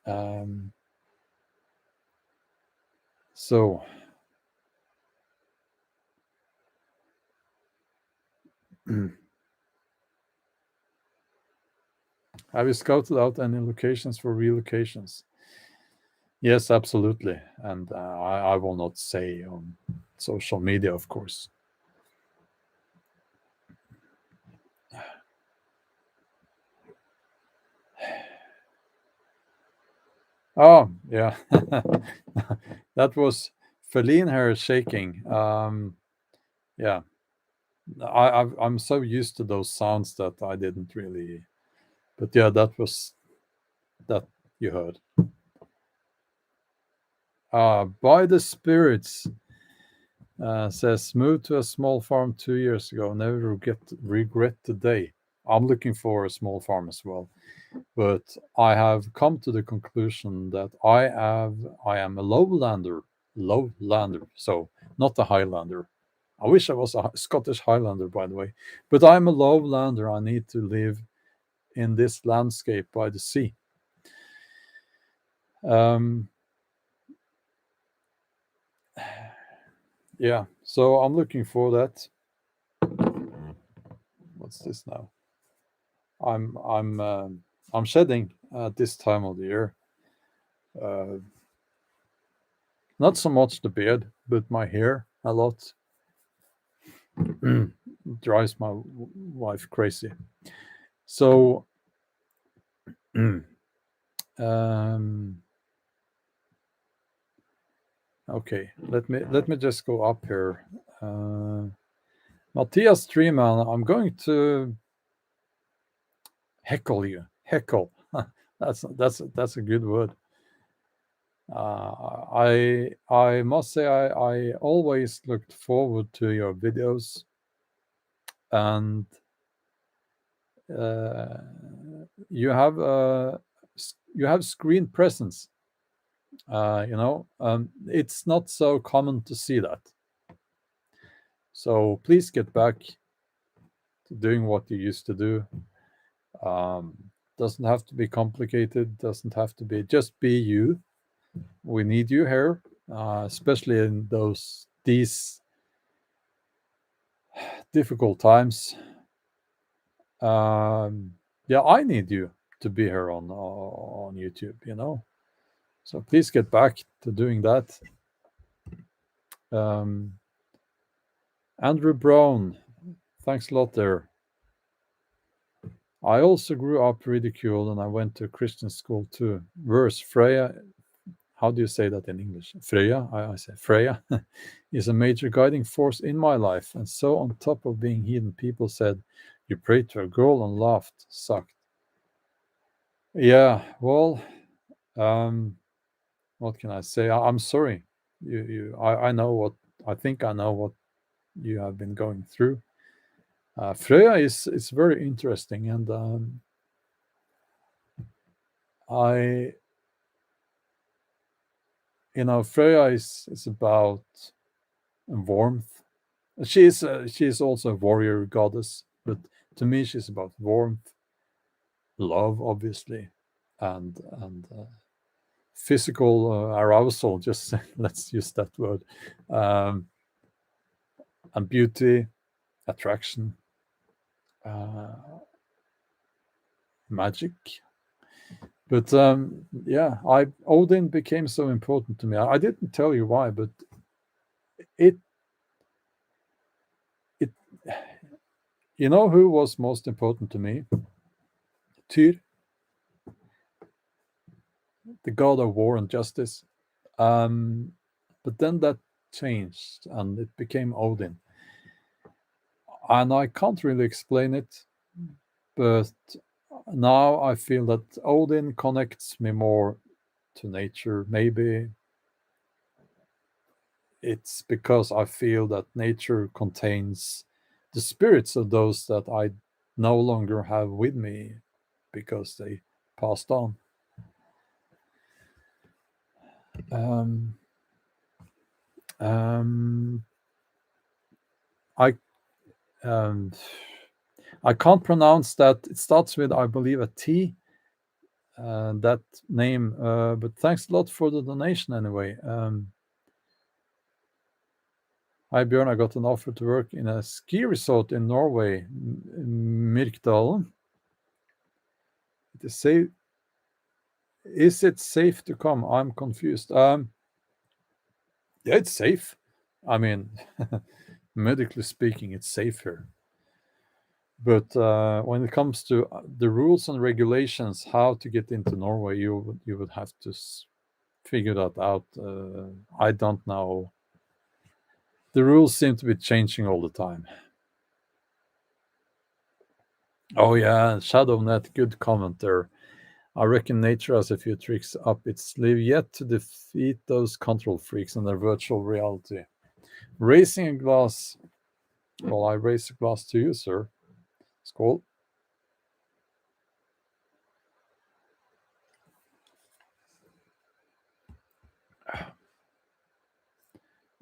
Um, so, have you scouted out any locations for relocations? Yes, absolutely. And I will not say on social media, of course. Oh, yeah. That was Feline hair shaking. Yeah. I'm so used to those sounds that I didn't really. But yeah, that was that you heard. By the spirits, says moved to a small farm 2 years ago. Never regret the day. I'm looking for a small farm as well, but I have come to the conclusion that I am a lowlander, so not a Highlander. I wish I was a Scottish Highlander, by the way, but I'm a lowlander. I need to live in this landscape by the sea. Um, yeah, so I'm looking for that. What's this now? I'm I'm I'm shedding at this time of the year. Uh, Not so much the beard, but my hair a lot. Drives my wife crazy. So, um, okay, let me just go up here. Matthias Treeman, I'm going to heckle you. Heckle. That's a good word. I must say I always looked forward to your videos, and uh, you have you have screen presence. It's not so common to see that. So please get back to doing what you used to do. Doesn't have to be complicated. Doesn't have to be, just be you. We need you here, especially in these difficult times. Yeah, I need you to be here on YouTube. So please get back to doing that. Um, Andrew Brown, thanks a lot there. I also grew up ridiculed and I went to Christian school too. Verse Freya, how do you say that in English? Freya, I say Freya, is a major guiding force in my life. And so, on top of being heathen, people said, "You prayed to a girl and laughed, sucked." Yeah, well, um, what can I say? I'm sorry. I know I think I know what you have been going through. Freya is very interesting, and I Freya is about warmth. She is also a warrior goddess, but to me she's about warmth, love, obviously, and physical arousal. Just let's use that word, um, and beauty, attraction, uh, magic. But yeah, I Odin became so important to me. I didn't tell you why, but it it you know who was most important to me? Tyr, the god of war and justice. Um, but then that changed and it became Odin. And I can't really explain it, but now I feel that Odin connects me more to nature. Maybe it's because I feel that nature contains the spirits of those that I no longer have with me because they passed on. Um, um, I um, I can't pronounce that. It starts with, I believe, a T. That name. But thanks a lot for the donation anyway. Hi Bjorn, I got an offer to work in a ski resort in Norway, Myrkdalen. Is it safe to come? I'm confused. Yeah, it's safe. I mean, medically speaking, it's safe here. But when it comes to the rules and regulations, how to get into Norway, you would have to figure that out. I don't know. The rules seem to be changing all the time. Oh yeah, ShadowNet, good comment there. I reckon nature has a few tricks up its sleeve yet to defeat those control freaks and their virtual reality. Raising a glass. Well, I raise a glass to you, sir. Skål.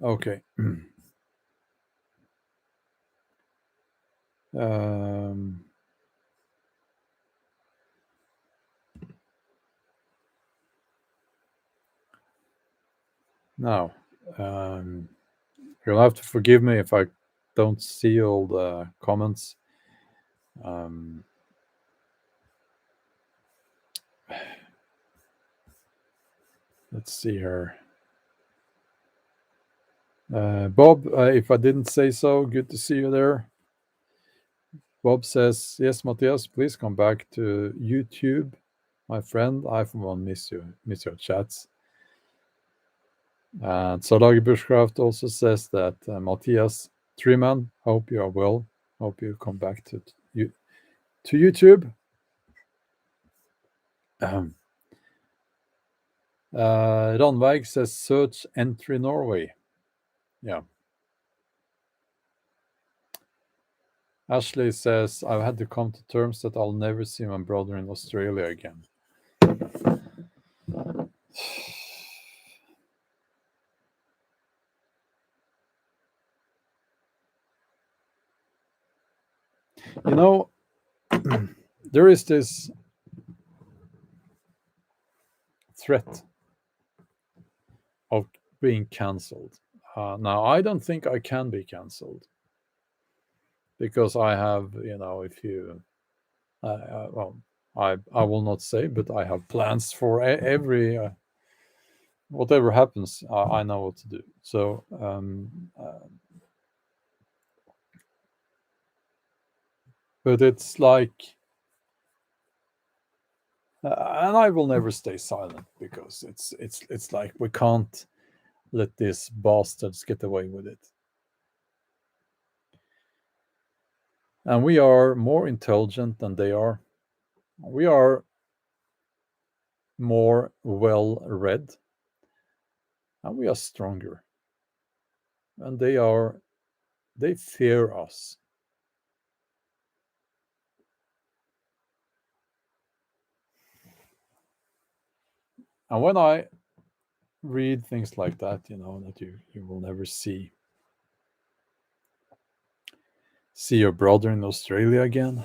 Okay. um, now, you'll have to forgive me if I don't see all the comments. Let's see here. Bob, if I didn't say so, good to see you there. Bob says, yes, Matthias, please come back to YouTube. My friend, I for one miss your chats. And Salag Bushcraft also says that Matthias Triman, hope you are well. Hope you come back to YouTube. Ranveig says search entry Norway. Yeah. Ashley says I've had to come to terms that I'll never see my brother in Australia again. You know, there is this threat of being cancelled. Now, I don't think I can be cancelled because I have, if you, well, I will not say, but I have plans for every whatever happens. I know what to do. So, but it's like, and I will never stay silent because it's like we can't let these bastards get away with it. And we are more intelligent than they are. We are more well read, and we are stronger. And they fear us. And when I read things like that, that you will never see your brother in Australia again.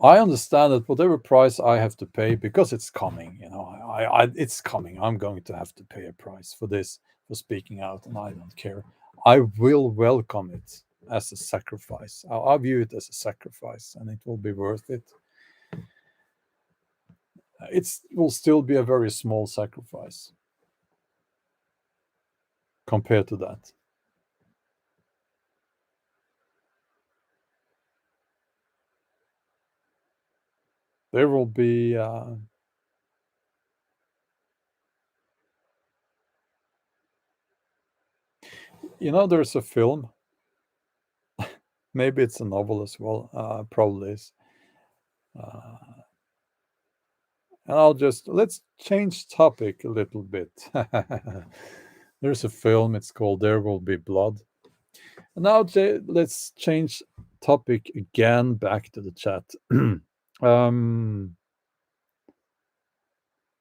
I understand that whatever price I have to pay, because it's coming, it's coming. I'm going to have to pay a price for this, for speaking out, and I don't care. I will welcome it as a sacrifice. I view it as a sacrifice, and it will be worth it. It will still be a very small sacrifice compared to that. There will be there's a film. Maybe it's a novel as well. Probably is. And let's change topic a little bit. There's a film. It's called There Will Be Blood. And now let's change topic again. Back to the chat.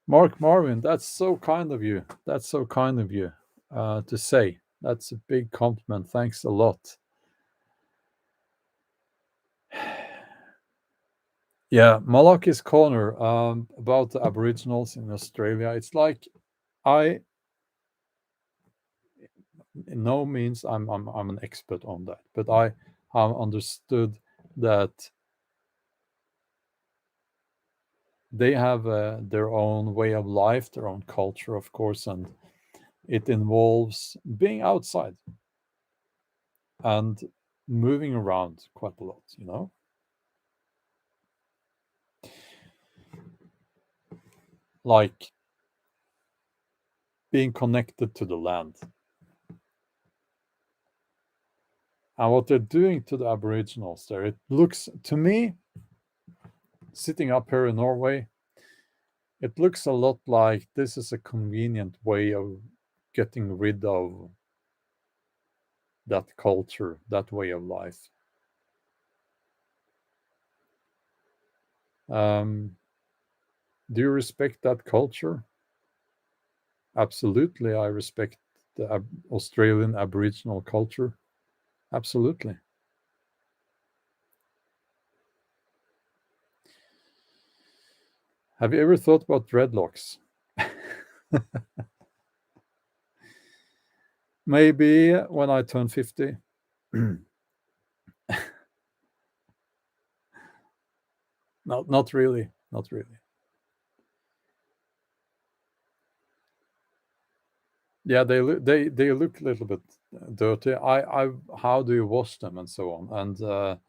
Mark Marvin, that's so kind of you. That's so kind of you to say. That's a big compliment. Thanks a lot. Yeah, Malaki's Corner, about the Aboriginals in Australia. It's like I, in no means I'm an expert on that, but I have understood that they have their own way of life, their own culture, of course, and it involves being outside and moving around quite a lot, you know? Like being connected to the land. And what they're doing to the Aboriginals there, it looks to me, sitting up here in Norway, it looks a lot like this is a convenient way of getting rid of that culture, that way of life. Um, do you respect that culture? Absolutely, I respect the Australian Aboriginal culture. Absolutely. Have you ever thought about dreadlocks? Maybe when I turn 50. No, not really. Not really. Yeah, they look a little bit dirty. I how do you wash them and so on?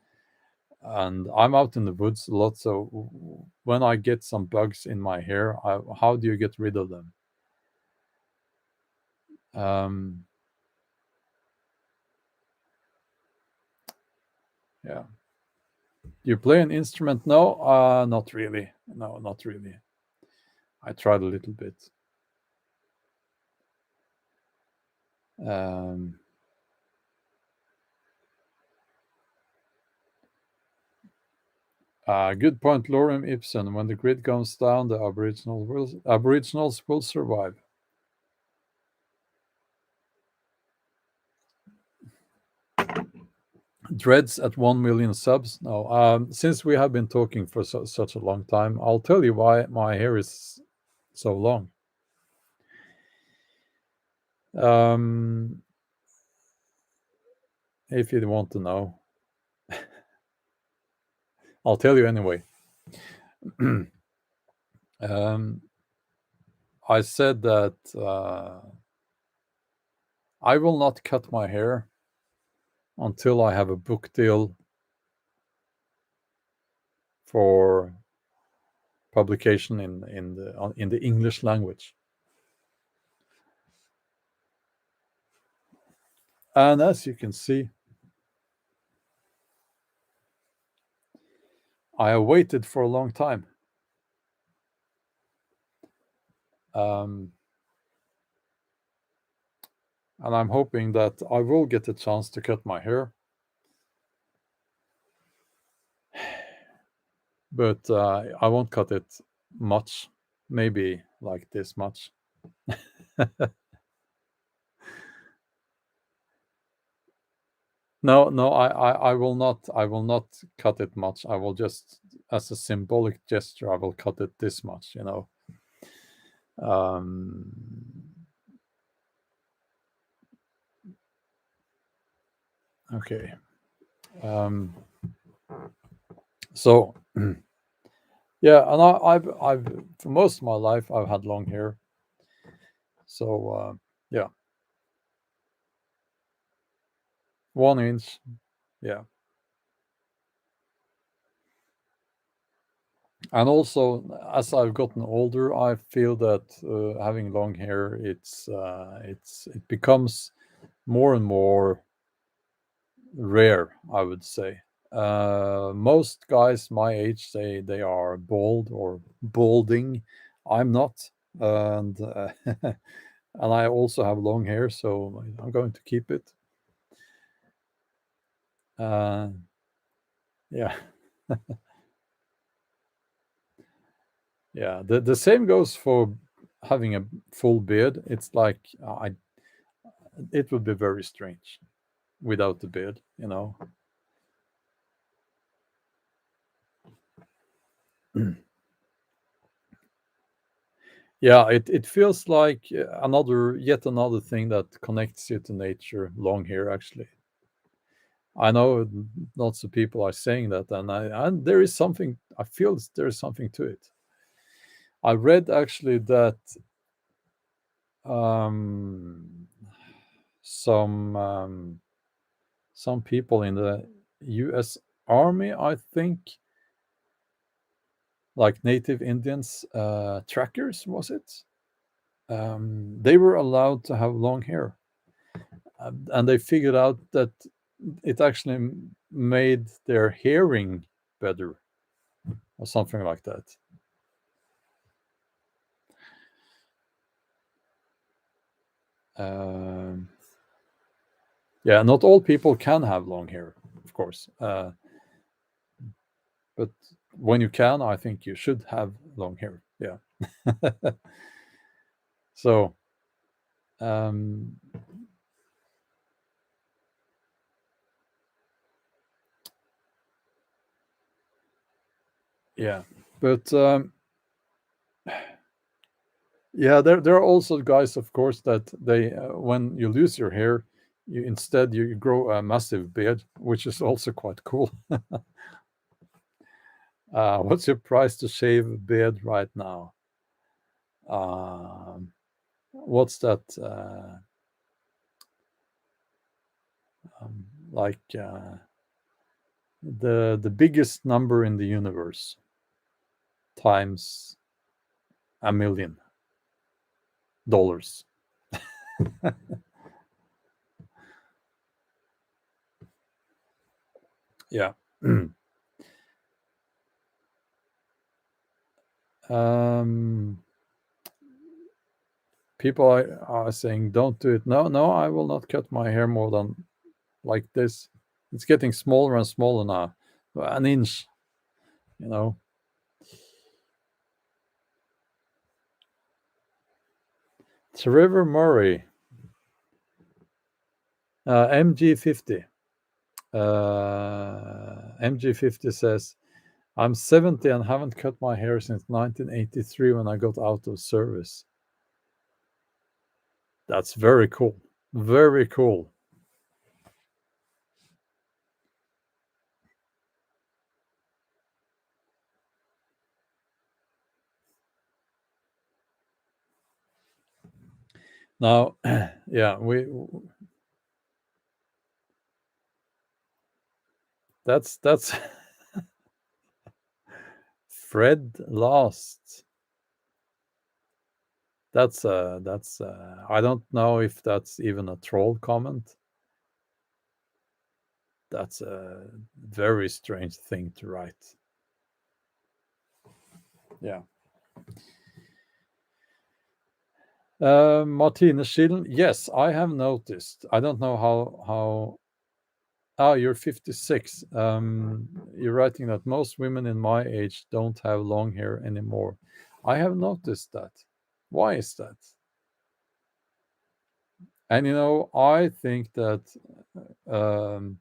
And I'm out in the woods a lot, so when I get some bugs in my hair, how do you get rid of them? Um, yeah. You play an instrument? No, not really. No, not really. I tried a little bit. Um, good point, Lorem Ipsum. When the grid goes down, the Aboriginals will survive. Dreads at 1 million subs. No, since we have been talking for such a long time, I'll tell you why my hair is so long. Um, if you want to know, I'll tell you anyway. um, I said that I will not cut my hair until I have a book deal for publication in the English language. And as you can see, I have waited for a long time. Um, and I'm hoping that I will get a chance to cut my hair. But I won't cut it much, maybe like this much. No, no, I will not. I will not cut it much. I will just, as a symbolic gesture, I will cut it this much. You know. Um, okay. Um, so, yeah, and I've for most of my life I've had long hair. So yeah, 1 inch. Yeah, and also as I've gotten older, I feel that having long hair, it becomes more and more rare, I would say. Most guys my age say they are bald or balding. I'm not, and and I also have long hair, so I'm going to keep it. Uh, yeah, yeah. The same goes for having a full beard. It's like it would be very strange without the beard, you know. Yeah, it feels like yet another thing that connects you to nature. Long hair, actually. I know lots of people are saying that, and there is something. I feel there is something to it. I read actually that um, some some people in the U.S. Army, I think, like native Indians, trackers, was it? They were allowed to have long hair, and they figured out that it actually made their hearing better, or something like that. Um, yeah, not all people can have long hair, of course, but when you can, I think you should have long hair. Yeah. So, um, yeah, but yeah, there are also guys, of course, that they when you lose your hair, you grow a massive beard, which is also quite cool. What's your price to shave a beard right now? Um, what's that? Um, like the biggest number in the universe times $1 million. Yeah. um, people are saying, "Don't do it." No, no, I will not cut my hair more than like this. It's getting smaller and smaller now, an inch. You know. Trevor Murray, MG50. MG50 says, I'm 70 and haven't cut my hair since 1983 when I got out of service. That's very cool. Very cool. Now, yeah, that's Fred Last. That's I don't know if that's even a troll comment. That's a very strange thing to write. Yeah. Martine Schill, yes, I have noticed. I don't know how. Ah, you're 56. You're writing that most women in my age don't have long hair anymore. I have noticed that. Why is that? And I think that um,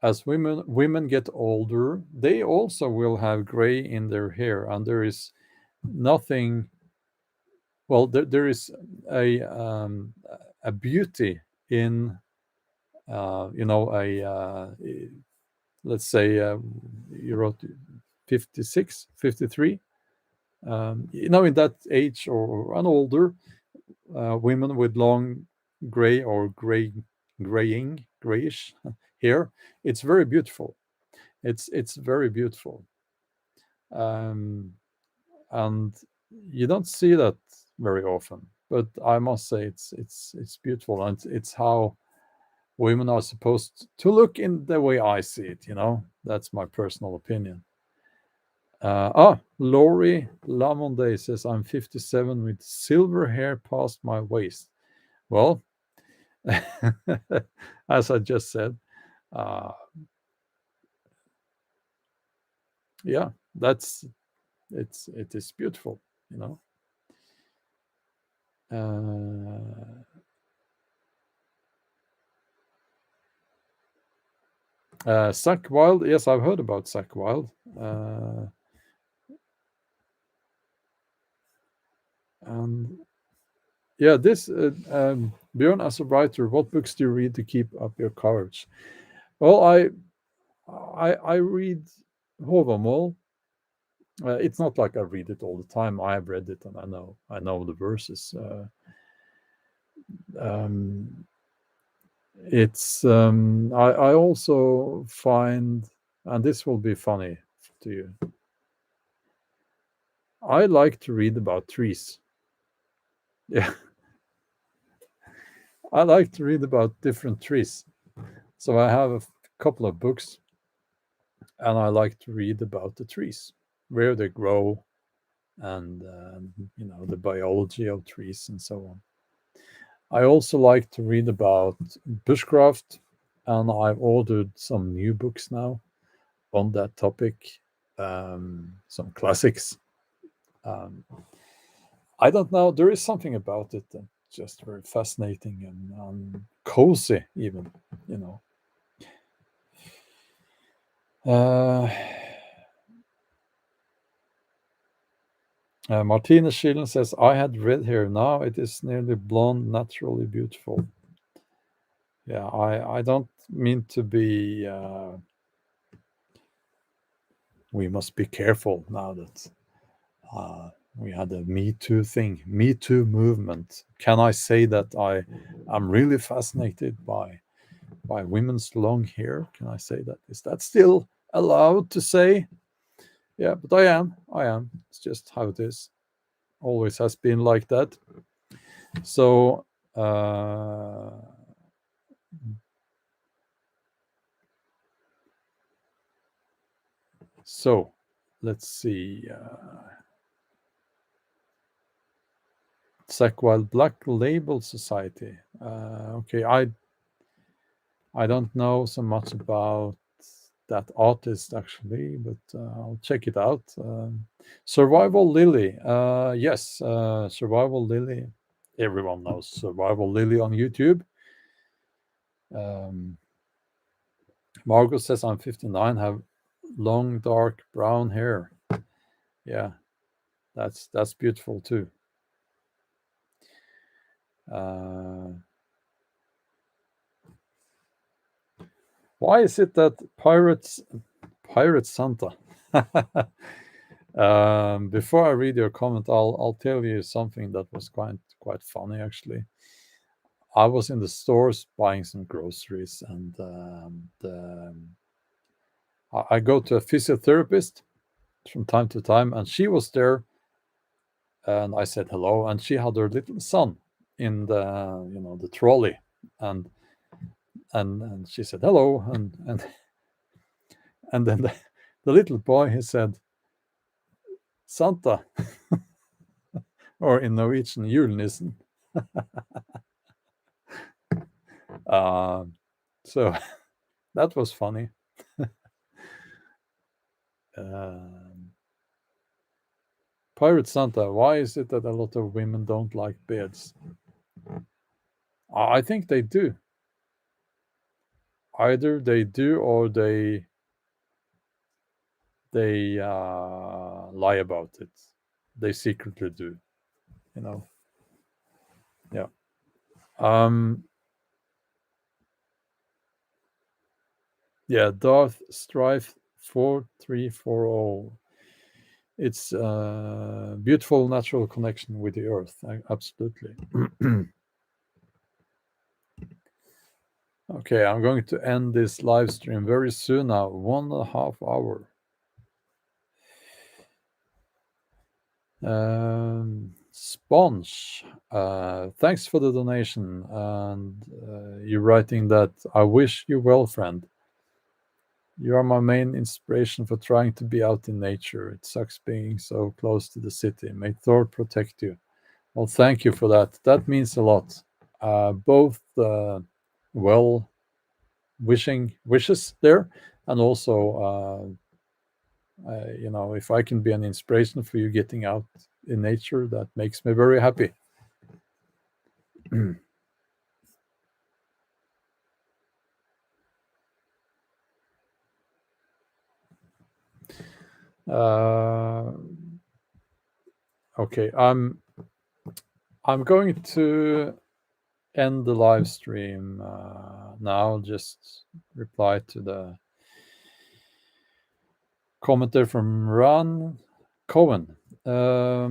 as women get older, they also will have gray in their hair, and there is nothing. Well, there is a beauty in let's say you wrote 56, 53. In that age or and older, women with long gray or grayish hair, it's very beautiful. It's very beautiful, um, and you don't see that very often. But I must say, it's beautiful, and it's how women are supposed to look in the way I see it. That's my personal opinion. Laurie Lamonde says, I'm 57 with silver hair past my waist. Well, as I just said, uh, yeah, it is beautiful, you know. Zach Wild, yes, I've heard about Zach Wild. And yeah, this Bjorn, as a writer, what books do you read to keep up your courage? Well, I read Håvamål. It's not like I read it all the time. I have read it and I know the verses. Um, it's I also find, and this will be funny to you. I like to read about trees. Yeah, I like to read about different trees. So I have a couple of books, and I like to read about the trees, where they grow, and the biology of trees and so on. I also like to read about bushcraft, and I've ordered some new books now on that topic, some classics. Um, I don't know. There is something about it that just very fascinating and cozy, even. You know. Martina Schillen says, "I had red hair. Now it is nearly blonde, naturally beautiful." Yeah, I don't mean to be. We must be careful now that we had a Me Too thing, Me Too movement. Can I say that I am really fascinated by women's long hair? Can I say that? Is that still allowed to say? Yeah, but I am. I am. It's just how it is. Always has been like that. So, so let's see. Wild Black Label Society. Okay, I don't know so much about that artist actually, but I'll check it out. Survival Lily. Yes, Survival Lily. Everyone knows Survival Lily on YouTube. Um, Margot says I'm 59, have long dark brown hair. Yeah, that's beautiful too. Uh, why is it that Pirate Santa? Before I read your comment, I'll tell you something that was quite funny actually. I was in the stores buying some groceries, and I go to a physiotherapist from time to time, and she was there, and I said hello, and she had her little son in the trolley, and and she said hello, and then the little boy, he said Santa, or in Norwegian julenissen. So that was funny. Um, Pirate Santa, why is it that a lot of women don't like beards? I think they do. Either they do or they lie about it. They secretly do, you know. Yeah. Um yeah, Darth Strife 4340. It's a beautiful natural connection with the earth. Absolutely. Okay, I'm going to end this live stream very soon now. 1.5 hour. Sponge, thanks for the donation. And you're writing that I wish you well, friend. You are my main inspiration for trying to be out in nature. It sucks being so close to the city. May Thor protect you. Well, thank you for that. That means a lot. Both well wishing wishes there, and also if I can be an inspiration for you getting out in nature, that makes me very happy. uh, okay, I'm going to end the live stream now. Just reply to the comment there from Ron Cohen. How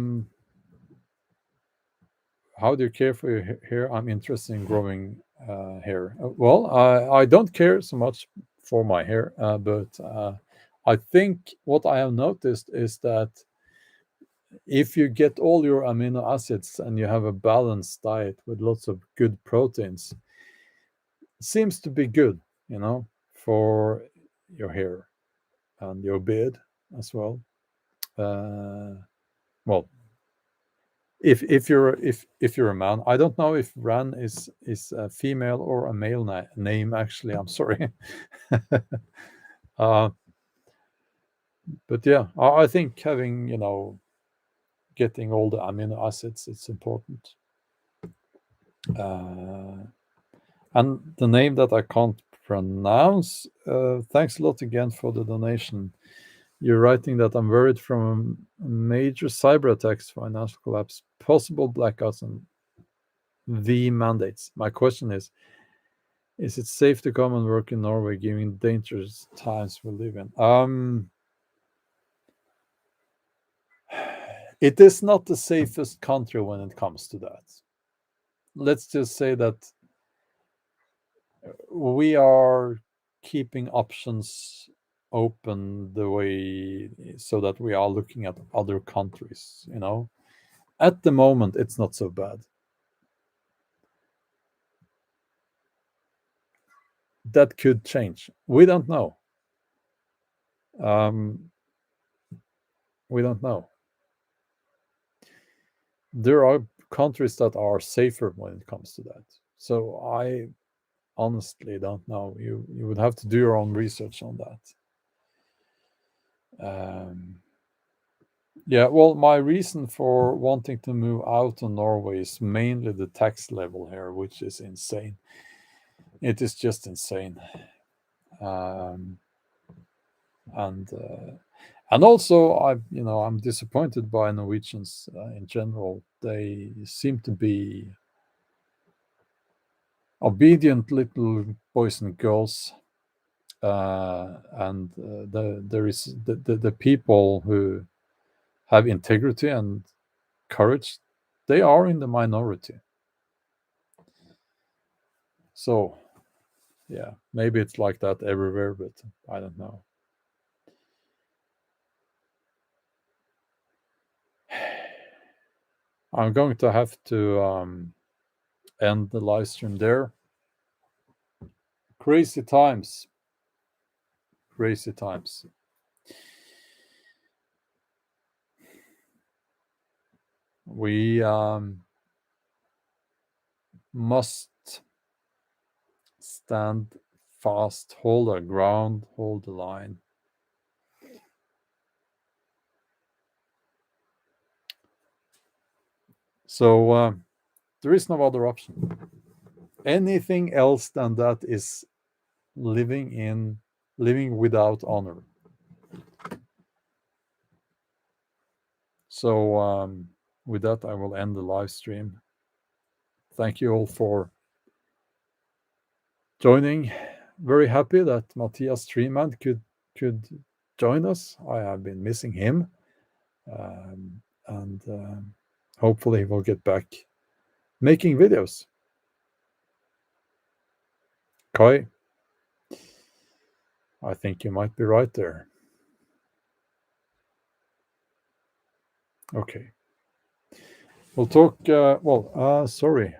do you care for your hair? I'm interested in growing hair. Well, I don't care so much for my hair, but I think what I have noticed is that if you get all your amino acids and you have a balanced diet with lots of good proteins, seems to be good, for your hair and your beard as well. Well, if you're a man, I don't know if Ran is a female or a male name. Actually, I'm sorry. uh, but yeah, I think having getting all the amino acids, it's important. And the name that I can't pronounce. Thanks a lot again for the donation. You're writing that I'm worried from major cyber attacks, financial collapse, possible blackouts, and the mandates. My question is it safe to come and work in Norway given dangerous times we live in? It is not the safest country when it comes to that. Let's just say that we are keeping options open the way so that we are looking at other countries. At the moment, it's not so bad. That could change. We don't know. We don't know. There are countries that are safer when it comes to that. So I honestly don't know. You would have to do your own research on that. Yeah, well, my reason for wanting to move out of Norway is mainly the tax level here, which is insane. It is just insane. And also I'm disappointed by Norwegians in general. They seem to be obedient little boys and girls, and there is the people who have integrity and courage. They are in the minority. So yeah, maybe it's like that everywhere, but I don't know. I'm going to have to end the live stream there. Crazy times. Crazy times. We must stand fast, hold our ground, hold the line. So there is no other option. Anything else than that is living without honor. So with that, I will end the live stream. Thank you all for joining. Very happy that Matthias Streamand could join us. I have been missing him, and hopefully he will get back making videos. Kai, I think you might be right there. Okay. We'll talk. Sorry.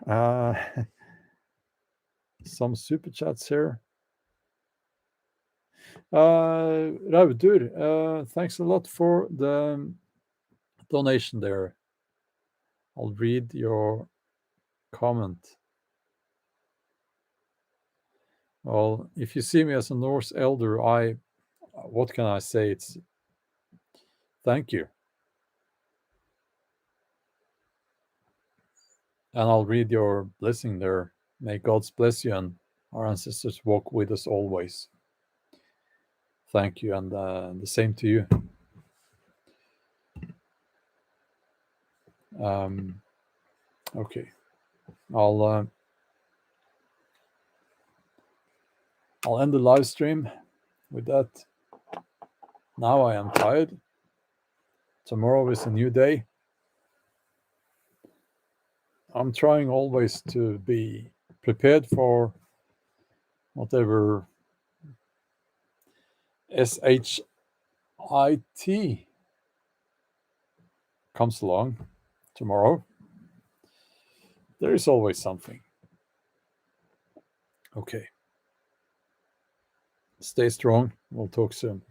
Some super chats here. Røde, thanks a lot for the donation there. I'll read your comment. Well, if you see me as a Norse elder, what can I say? It's thank you. And I'll read your blessing there. May God's bless you and our ancestors walk with us always. Thank you, and the same to you. Okay, I'll end the live stream with that. Now I am tired. Tomorrow is a new day. I'm trying always to be prepared for whatever SHIT comes along tomorrow. There is always something. Okay. Stay strong. We'll talk soon.